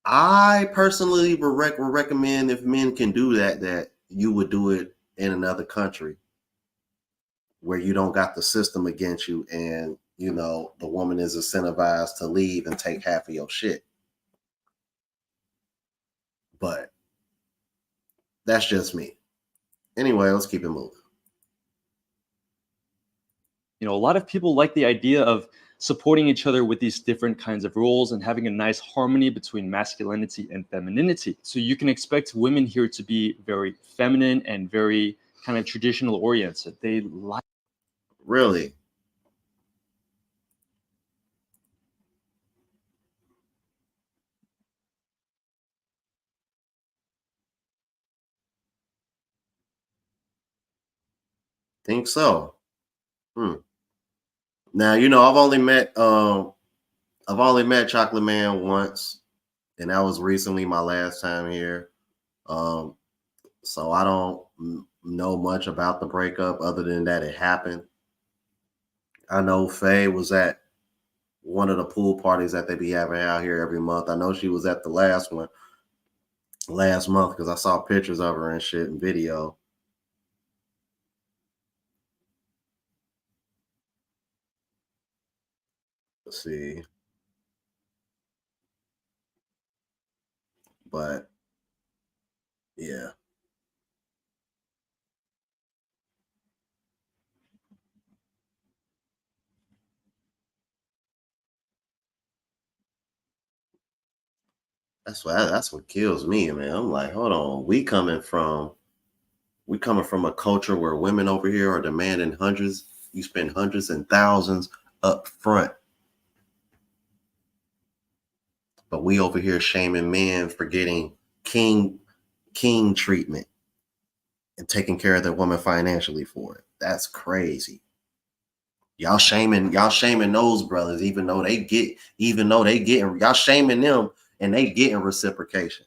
I personally would recommend if men can do that you would do it in another country where you don't got the system against you and the woman is incentivized to leave and take half of your shit. But that's just me. Anyway, let's keep it moving. A lot of people like the idea of supporting each other with these different kinds of roles and having a nice harmony between masculinity and femininity. So you can expect women here to be very feminine and very kind of traditional oriented. They like. Really? Think so. Now, I've only met Chocolate Man once, and that was recently my last time here. So I don't know much about the breakup other than that it happened. I know Faye was at one of the pool parties that they be having out here every month. I know she was at the last one last month because I saw pictures of her and shit and video. Let's see. But yeah. That's what kills me, man. I'm like, hold on. We coming from a culture where women over here are demanding hundreds. You spend hundreds and thousands up front. But we over here shaming men for getting king treatment and taking care of their woman financially for it. That's crazy. Y'all shaming those brothers, even though they getting y'all shaming them and they getting reciprocation.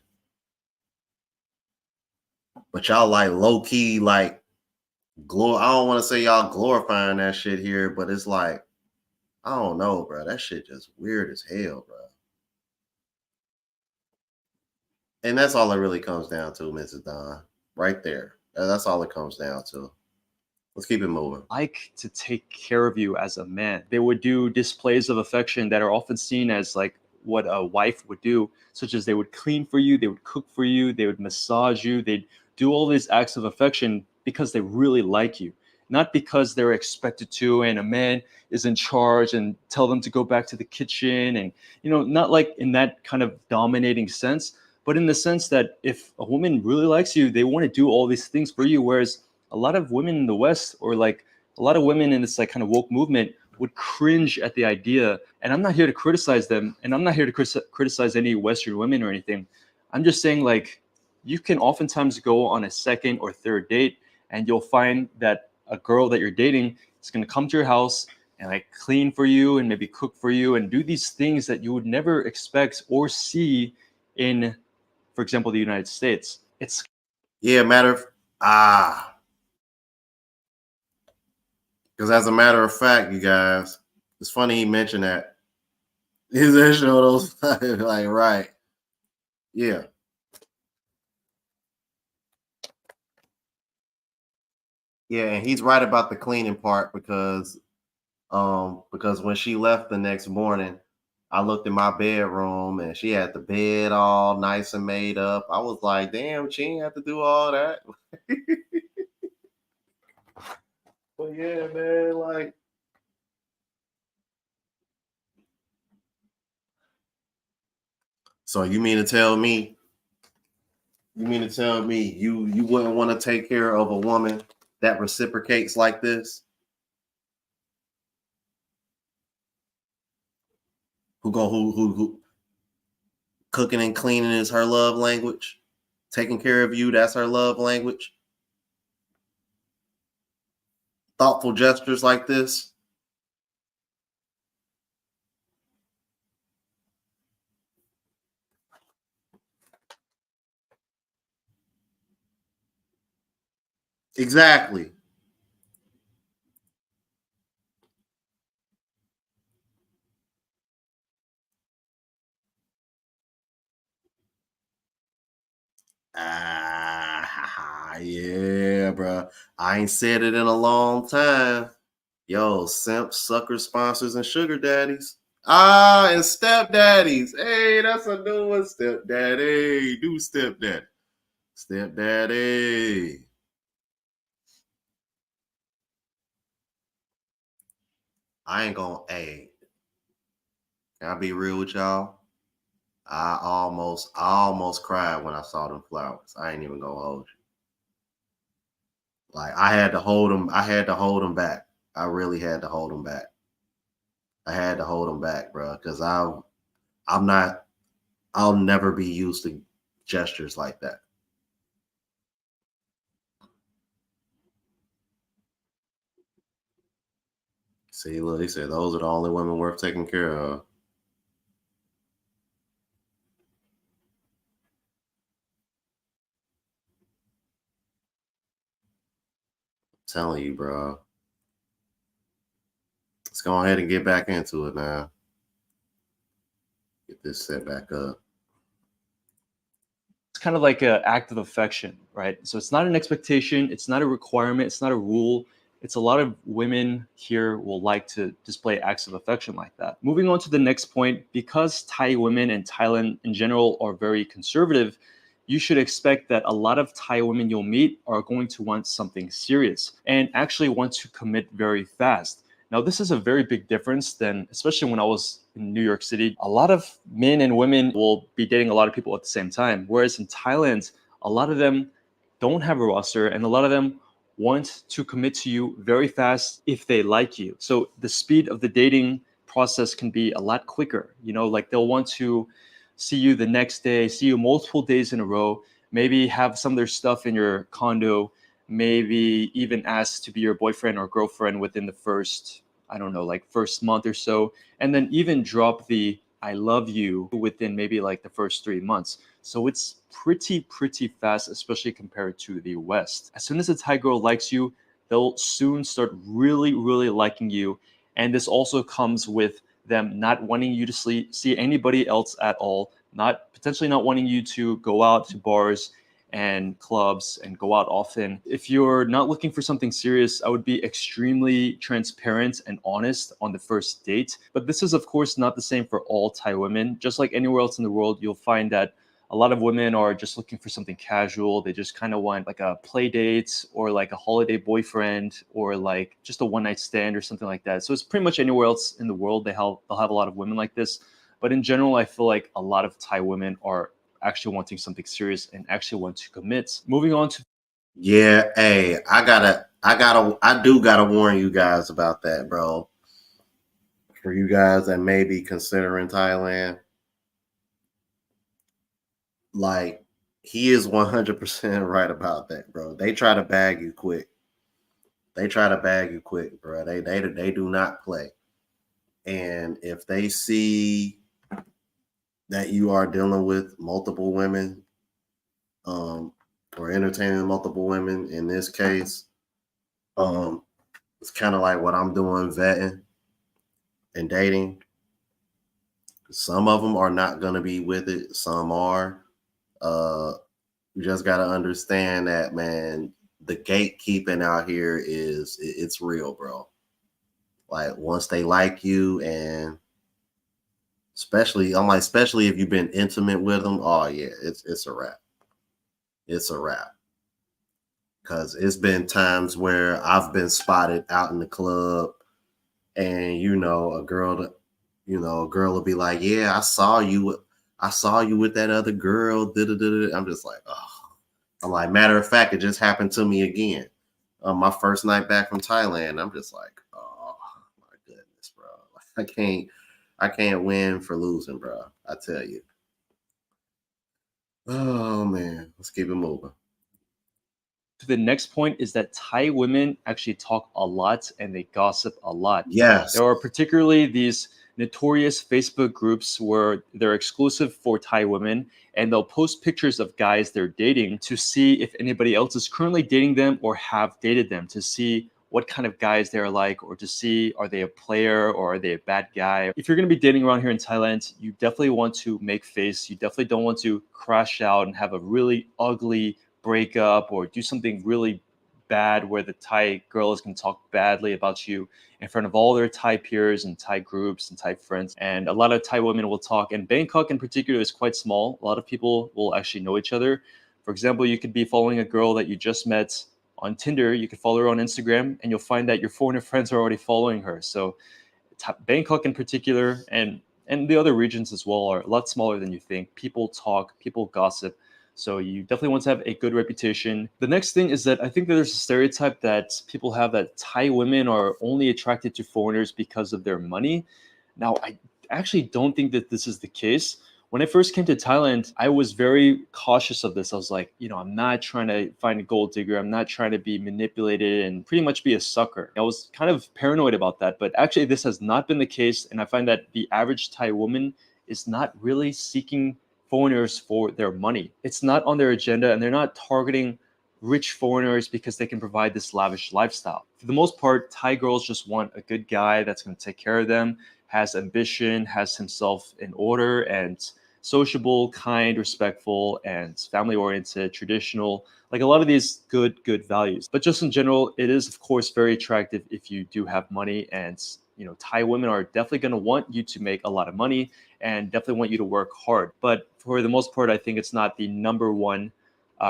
But y'all like low key, like I don't want to say y'all glorifying that shit here, but it's like, I don't know, bro. That shit just weird as hell, bro. And that's all it really comes down to, Mrs. Don. Right there. That's all it comes down to. Let's keep it moving. Like to take care of you as a man. They would do displays of affection that are often seen as like what a wife would do, such as they would clean for you, they would cook for you, they would massage you, they'd do all these acts of affection because they really like you, not because they're expected to, and a man is in charge and tell them to go back to the kitchen, and not like in that kind of dominating sense, but in the sense that if a woman really likes you, they want to do all these things for you. Whereas a lot of women in the West, or like a lot of women in this like kind of woke movement, would cringe at the idea. And I'm not here to criticize them, and I'm not here to criticize any Western women or anything. I'm just saying, like, you can oftentimes go on a second or third date, and you'll find that a girl that you're dating is going to come to your house and like clean for you and maybe cook for you and do these things that you would never expect or see in, for example, the United States. It's Yeah, because as a matter of fact, you guys, it's funny he mentioned that. He's actually those like right. Yeah. Yeah, and he's right about the cleaning part because when she left the next morning, I looked in my bedroom and she had the bed all nice and made up. I was like, damn, she didn't have to do all that. But yeah, man, like so you mean to tell me you wouldn't want to take care of a woman that reciprocates like this? Who cooking and cleaning is her love language? Taking care of you, that's her love language? Thoughtful gestures like this? Exactly. Yeah, bro. I ain't said it in a long time. Yo, simps, sucker sponsors, and sugar daddies. And stepdaddies. Hey, that's a new one. Stepdaddy. Do stepdaddy. Stepdaddy. I ain't gonna, hey, can I be real with y'all? I almost cried when I saw them flowers. I ain't even gonna hold you. Like I had to hold them. I had to hold them back. I really had to hold them back. I had to hold them back, bro, because I'm not. I'll never be used to gestures like that. See, look, he said those are the only women worth taking care of. I'm telling you, bro. Let's go ahead and get back into it now. Get this set back up. kind of like an act of affection, right? So it's not an expectation, it's not a requirement, it's not a rule. It's a lot of women here will like to display acts of affection like that. Moving on to the next point, because Thai women and Thailand in general are very conservative, you should expect that a lot of Thai women you'll meet are going to want something serious and actually want to commit very fast. Now, this is a very big difference than, especially when I was in New York City. A lot of men and women will be dating a lot of people at the same time. Whereas in Thailand, a lot of them don't have a roster and a lot of them want to commit to you very fast if they like you. So the speed of the dating process can be a lot quicker. Like they'll want to see you the next day, see you multiple days in a row, maybe have some of their stuff in your condo, maybe even ask to be your boyfriend or girlfriend within the first, I don't know, like first month or so, and then even drop the I love you within maybe like the first 3 months. So it's pretty fast, especially compared to the West. As soon as a Thai girl likes you, they'll soon start really liking you. And this also comes with them not wanting you to see anybody else at all, not potentially not wanting you to go out to bars and clubs and go out often. If you're not looking for something serious, I would be extremely transparent and honest on the first date. But this is, of course, not the same for all Thai women. Just like anywhere else in the world, you'll find that a lot of women are just looking for something casual. They just kind of want like a play date or like a holiday boyfriend or like just a one night stand or something like that. So it's pretty much anywhere else in the world they'll have a lot of women like this. But in general, I feel like a lot of Thai women are actually wanting something serious and actually want to commit. Moving on to Yeah, hey, I do gotta warn you guys about that, bro. For you guys that may be considering Thailand, like he is 100% right about that, bro. They try to bag you quick. They try to bag you quick, bro. They do not play. And if they see that you are dealing with multiple women, or entertaining multiple women, in this case, um, it's kind of like what I'm doing, vetting and dating. Some of them are not gonna be with it. Some are. Uh, you just gotta understand that, man. The gatekeeping out here it's real, bro. Like once they like you, and especially if you've been intimate with them, oh yeah, it's a wrap. It's a wrap. Cause it's been times where I've been spotted out in the club, and a girl will be like, "Yeah, I saw you with that other girl." Da-da-da-da. I'm just like, oh. I'm like, matter of fact, it just happened to me again. My first night back from Thailand, I'm just like, oh my goodness, bro. I can't win for losing, bro. I tell you. Oh man, let's keep it moving. the next point is that Thai women actually talk a lot and they gossip a lot. Yes. There are particularly these notorious Facebook groups where they're exclusive for Thai women and they'll post pictures of guys they're dating to see if anybody else is currently dating them or have dated them, to see what kind of guys they're like, or to see are they a player or are they a bad guy. If you're going to be dating around here in Thailand, you definitely want to make face. You definitely don't want to crash out and have a really ugly breakup or do something really bad where the Thai girls can talk badly about you in front of all their Thai peers and Thai groups and Thai friends. And a lot of Thai women will talk. And Bangkok in particular is quite small. A lot of people will actually know each other. For example, you could be following a girl that you just met on Tinder. You could follow her on Instagram, and you'll find that your foreigner friends are already following her. So Bangkok in particular, and the other regions as well, are a lot smaller than you think. People talk, people gossip. So you definitely want to have a good reputation. The next thing is that I think that there's a stereotype that people have that Thai women are only attracted to foreigners because of their money. Now, I actually don't think that this is the case. When I first came to Thailand, I was very cautious of this. I was like, I'm not trying to find a gold digger. I'm not trying to be manipulated and pretty much be a sucker. I was kind of paranoid about that, but actually this has not been the case. And I find that the average Thai woman is not really seeking foreigners for their money. It's not on their agenda, and they're not targeting rich foreigners because they can provide this lavish lifestyle. For the most part, Thai girls just want a good guy that's going to take care of them, has ambition, has himself in order, and sociable, kind, respectful, and family oriented, traditional, like a lot of these good values. But just in general, it is of course very attractive if you do have money, and Thai women are definitely going to want you to make a lot of money and definitely want you to work hard. But for the most part, I think it's not the number one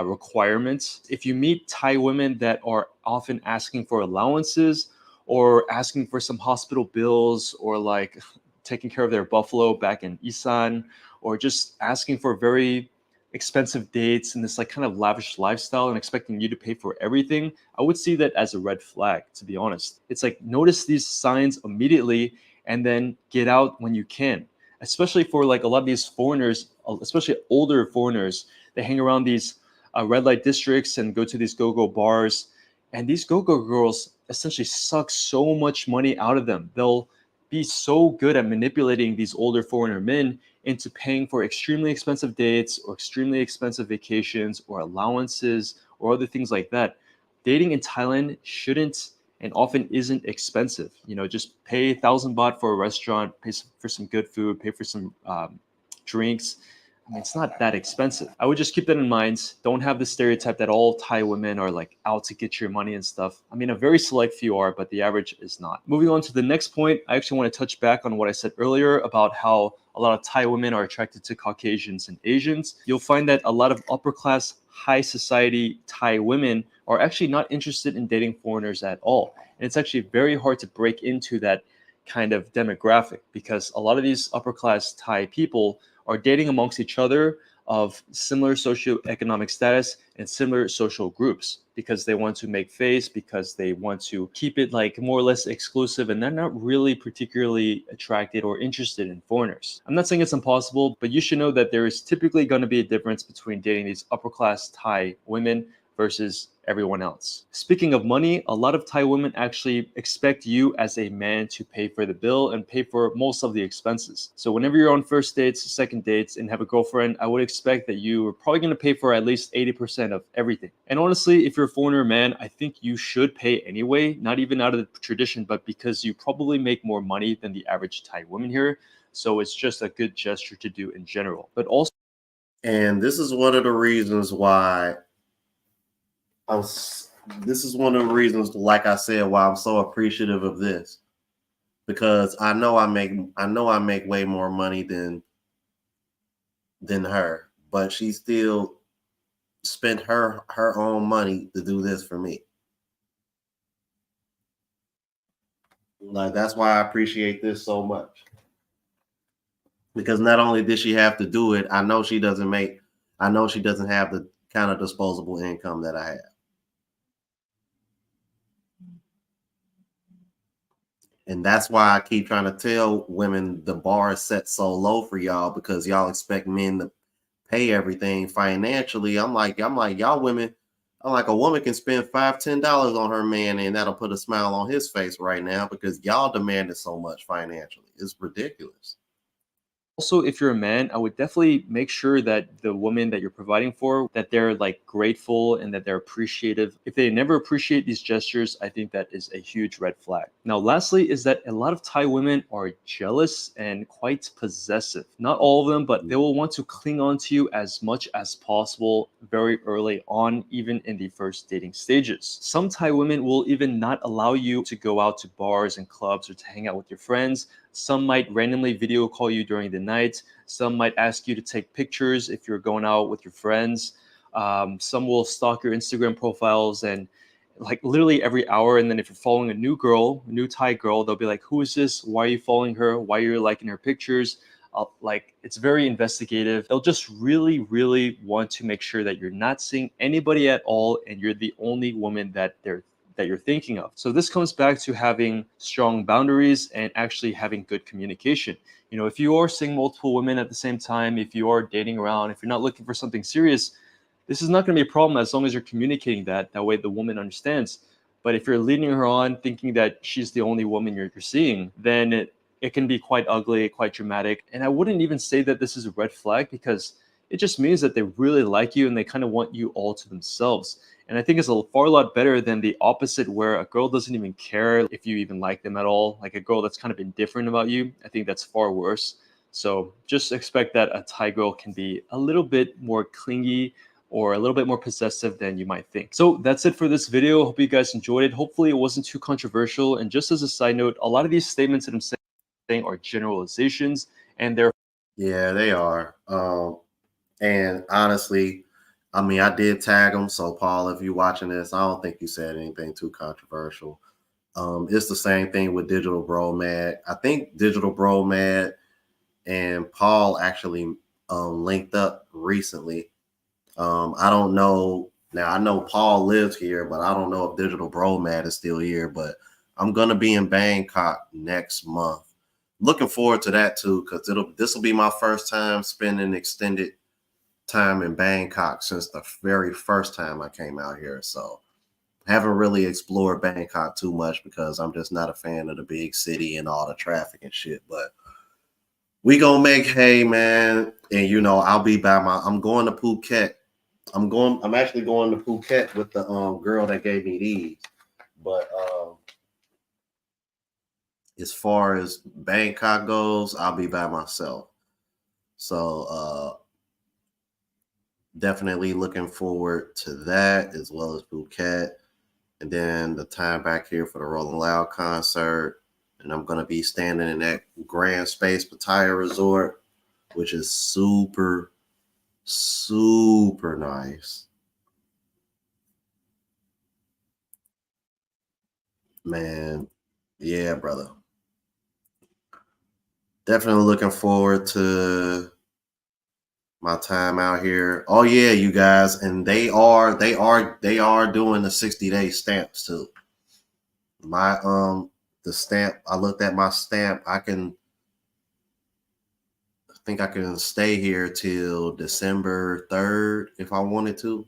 requirement. If you meet Thai women that are often asking for allowances or asking for some hospital bills or like taking care of their buffalo back in Isan, or just asking for very expensive dates and this like kind of lavish lifestyle and expecting you to pay for everything, I would see that as a red flag, to be honest. It's like notice these signs immediately and then get out when you can. Especially for like a lot of these foreigners, especially older foreigners, they hang around these red light districts and go to these go-go bars. And these go-go girls essentially suck so much money out of them. They'll be so good at manipulating these older foreigner men into paying for extremely expensive dates or extremely expensive vacations or allowances or other things like that. Dating in Thailand shouldn't and often isn't expensive. Just pay 1,000 baht for a restaurant, pay for some good food, pay for some drinks. I mean, it's not that expensive. I would just keep that in mind. Don't have the stereotype that all Thai women are like out to get your money and stuff. I mean, a very select few are, but the average is not. Moving on to the next point, I actually want to touch back on what I said earlier about how a lot of Thai women are attracted to Caucasians and Asians. You'll find that a lot of upper class, high society Thai women are actually not interested in dating foreigners at all. And it's actually very hard to break into that kind of demographic because a lot of these upper class Thai people are dating amongst each other of similar socioeconomic status and similar social groups because they want to make face, because they want to keep it like more or less exclusive, and they're not really particularly attracted or interested in foreigners. I'm not saying it's impossible, but you should know that there is typically going to be a difference between dating these upper class Thai women versus everyone else. Speaking of money, a lot of Thai women actually expect you as a man to pay for the bill and pay for most of the expenses. So whenever you're on first dates, second dates, and have a girlfriend, I would expect that you are probably going to pay for at least 80% of everything. And honestly, if you're a foreigner man, I think you should pay anyway, not even out of the tradition, but because you probably make more money than the average Thai woman here. So it's just a good gesture to do in general. But also, And this is one of the reasons why this is one of the reasons, like I said, why I'm so appreciative of this, because I know I make way more money than her, but she still spent her own money to do this for me. Like, that's why I appreciate this so much, because not only did she have to do it, I know she doesn't have the kind of disposable income that I have. And that's why I keep trying to tell women the bar is set so low for y'all, because y'all expect men to pay everything financially. I'm like, y'all women, I'm like, a woman can spend $5-10 on her man and that'll put a smile on his face right now, because y'all demanded so much financially. It's ridiculous. also, if you're a man, I would definitely make sure that the woman that you're providing for, that they're like grateful and that they're appreciative. If they never appreciate these gestures, I think that is a huge red flag. Now, lastly, is that a lot of Thai women are jealous and quite possessive. Not all of them, but they will want to cling on to you as much as possible very early on, even in the first dating stages. Some Thai women will even not allow you to go out to bars and clubs or to hang out with your friends. Some might randomly video call you during the night. Some might ask you to take pictures if you're going out with your friends. Some will stalk your Instagram profiles and like literally every hour. And then if you're following a new girl, a new Thai girl, they'll be like, "Who is this? Why are you following her? Why are you liking her pictures?" Like, it's very investigative. They'll just really, really want to make sure that you're not seeing anybody at all and you're the only woman that you're thinking of. So this comes back to having strong boundaries and actually having good communication. You know, if you are seeing multiple women at the same time, if you are dating around, if you're not looking for something serious, this is not going to be a problem as long as you're communicating that. That way the woman understands. But if you're leading her on thinking that she's the only woman you're seeing, then it can be quite ugly, quite dramatic. And I wouldn't even say that this is a red flag, because it just means that they really like you and they kind of want you all to themselves. And I think it's a far lot better than the opposite, where a girl doesn't even care if you even like them at all. Like a girl that's kind of indifferent about you. I think that's far worse. So just expect that a Thai girl can be a little bit more clingy or a little bit more possessive than you might think. So that's it for this video. Hope you guys enjoyed it. Hopefully it wasn't too controversial. And just as a side note, a lot of these statements that I'm saying are generalizations, and they're Yeah, they are. And honestly, I mean, I did tag them. So, Paul, if you're watching this, I don't think you said anything too controversial. It's the same thing with Digital Bro Mad. I think Digital Bro Mad and Paul actually linked up recently. I don't know. Now, I know Paul lives here, but I don't know if Digital Bro Mad is still here. But I'm going to be in Bangkok next month. Looking forward to that, too, because this will be my first time spending extended time in Bangkok since the very first time I came out here. So haven't really explored Bangkok too much because I'm just not a fan of the big city and all the traffic and shit. But we gonna make hay, man. And I'll be I'm going to Phuket. I'm actually going to Phuket with the girl that gave me these. But as far as Bangkok goes, I'll be by myself. So definitely looking forward to that, as well as Phuket. And then the time back here for the Rolling Loud concert. And I'm going to be standing in that Grand Space Pattaya Resort, which is super, super nice. Man, yeah, brother. Definitely looking forward to my time out here. Oh yeah, you guys, and they are doing the 60-day stamps too. My the stamp, I looked at my stamp. I think I can stay here till December 3rd if I wanted to.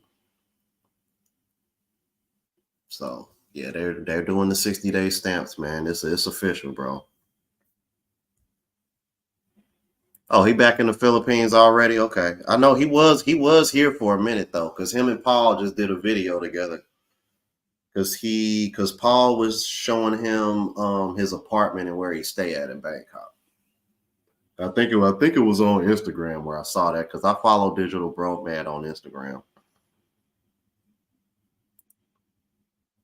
So yeah, they're doing the 60-day stamps, man. It's official, bro. Oh, he back in the Philippines already? Okay. I know he was here for a minute though, because him and Paul just did a video together. Because Paul was showing him his apartment and where he stay at in Bangkok. I think it was on Instagram where I saw that, because I follow Digital Bro Mad on Instagram.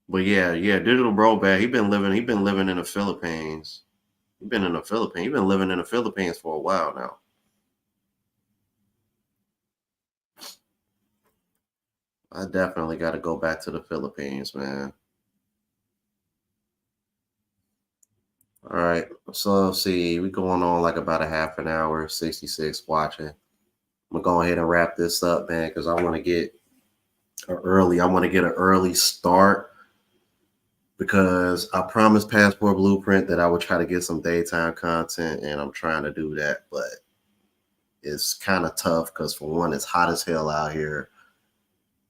But yeah, Digital Bro Bad. He been living in the Philippines. He been living in the Philippines for a while now. I definitely got to go back to the Philippines, man. All right. So let's see, we going on like about a half an hour, 66 watching. I'm gonna go ahead and wrap this up, man, because I want to get an early start, because I promised Passport Blueprint that I would try to get some daytime content, and I'm trying to do that, but it's kind of tough because, for one, it's hot as hell out here,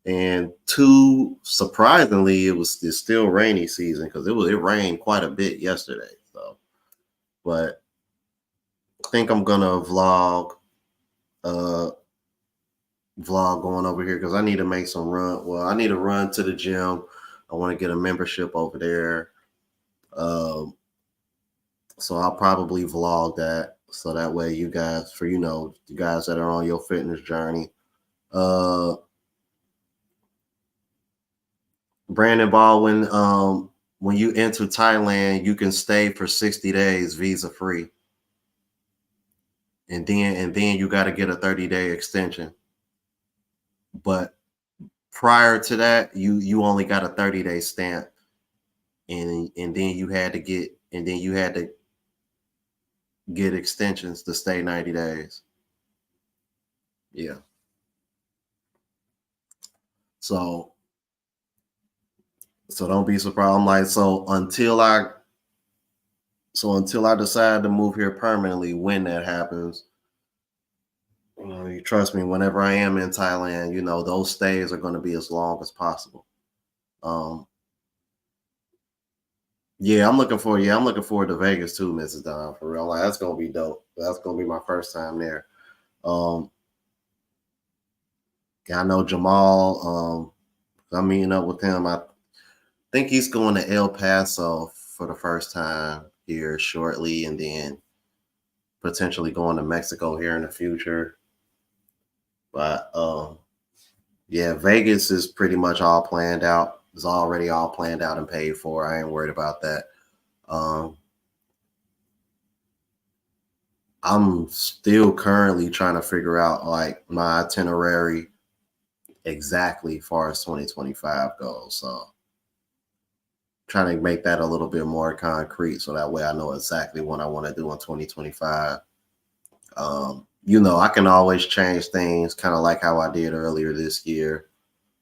and two, surprisingly, it's still rainy season, because it rained quite a bit yesterday. So, but I think I'm gonna uh vlog going over here, because I need to make some run. Well, I need to run to the gym. I want to get a membership over there. Um, so I'll probably vlog that, so that way you guys, for you guys that are on your fitness journey. Uh, Brandon Baldwin, when you enter Thailand, you can stay for 60 days visa free, and then you got to get a 30-day extension. But prior to that, you only got a 30-day stamp, and then you had to get extensions to stay 90 days. Yeah. So don't be surprised. I'm like, until I decide to move here permanently, when that happens, you trust me, whenever I am in Thailand, those stays are going to be as long as possible. Um, I'm looking forward to Vegas too, Mrs. Don, for real. Like, that's gonna be dope. That's gonna be my first time there. Um, yeah, I know Jamal. I'm meeting up with him. I think he's going to El Paso for the first time here shortly, and then potentially going to Mexico here in the future. But yeah, Vegas is pretty much all planned out. It's already all planned out and paid for. I ain't worried about that. Um, I'm still currently trying to figure out like my itinerary exactly far as 2025 goes. So trying to make that a little bit more concrete, so that way I know exactly what I want to do in 2025. I can always change things, kind of like how I did earlier this year.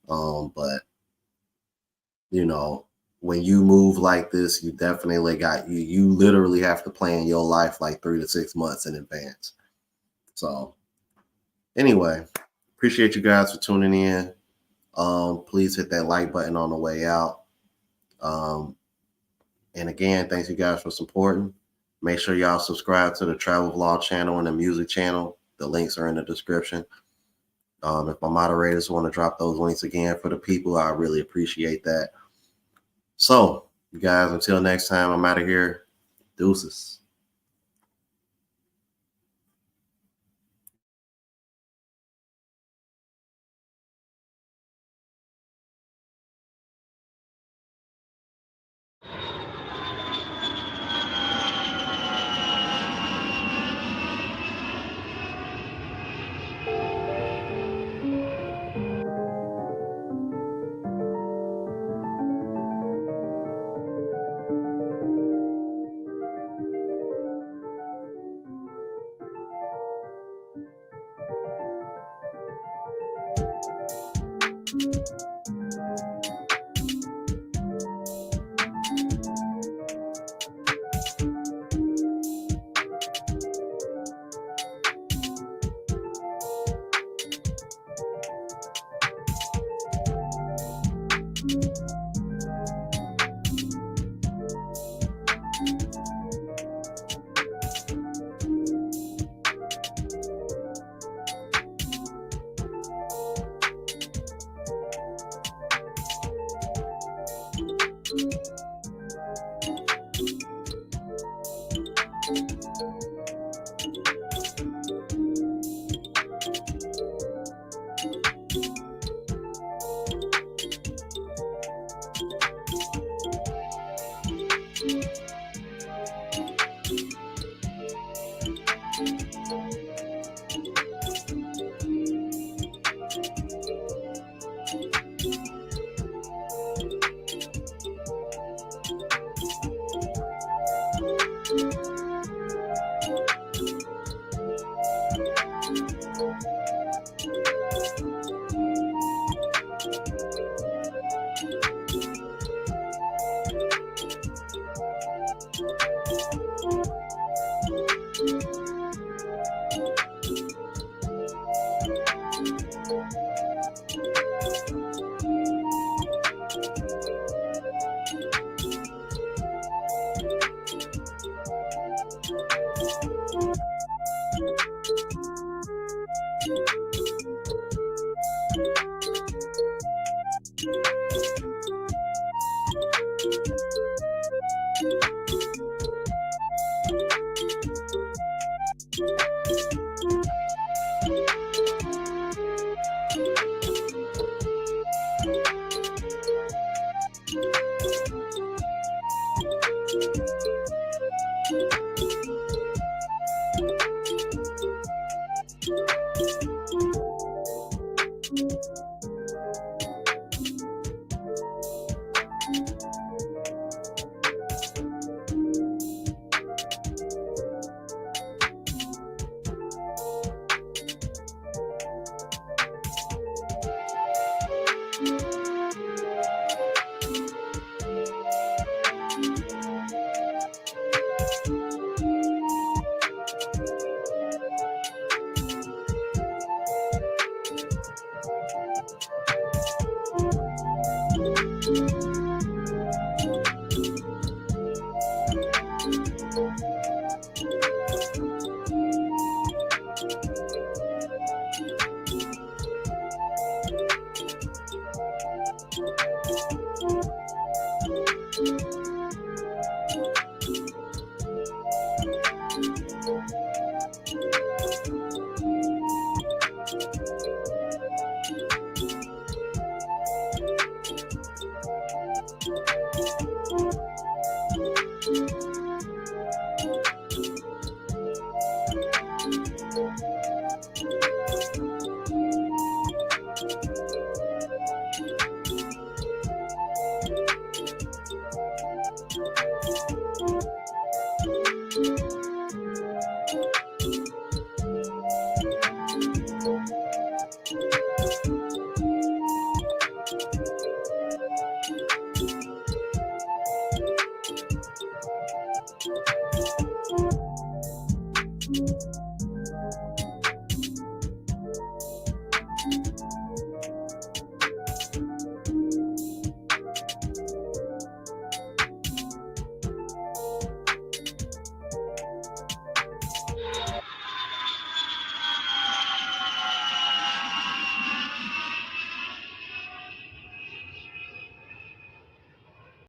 But you know, when you move like this, you definitely you literally have to plan your life like 3 to 6 months in advance. So anyway, appreciate you guys for tuning in. Please hit that like button on the way out. Um, and again, thanks you guys for supporting. Make sure y'all subscribe to the travel vlog channel and the music channel. The links are in the description. If my moderators want to drop those links again for the people, I really appreciate that. So, you guys, until next time, I'm out of here. Deuces.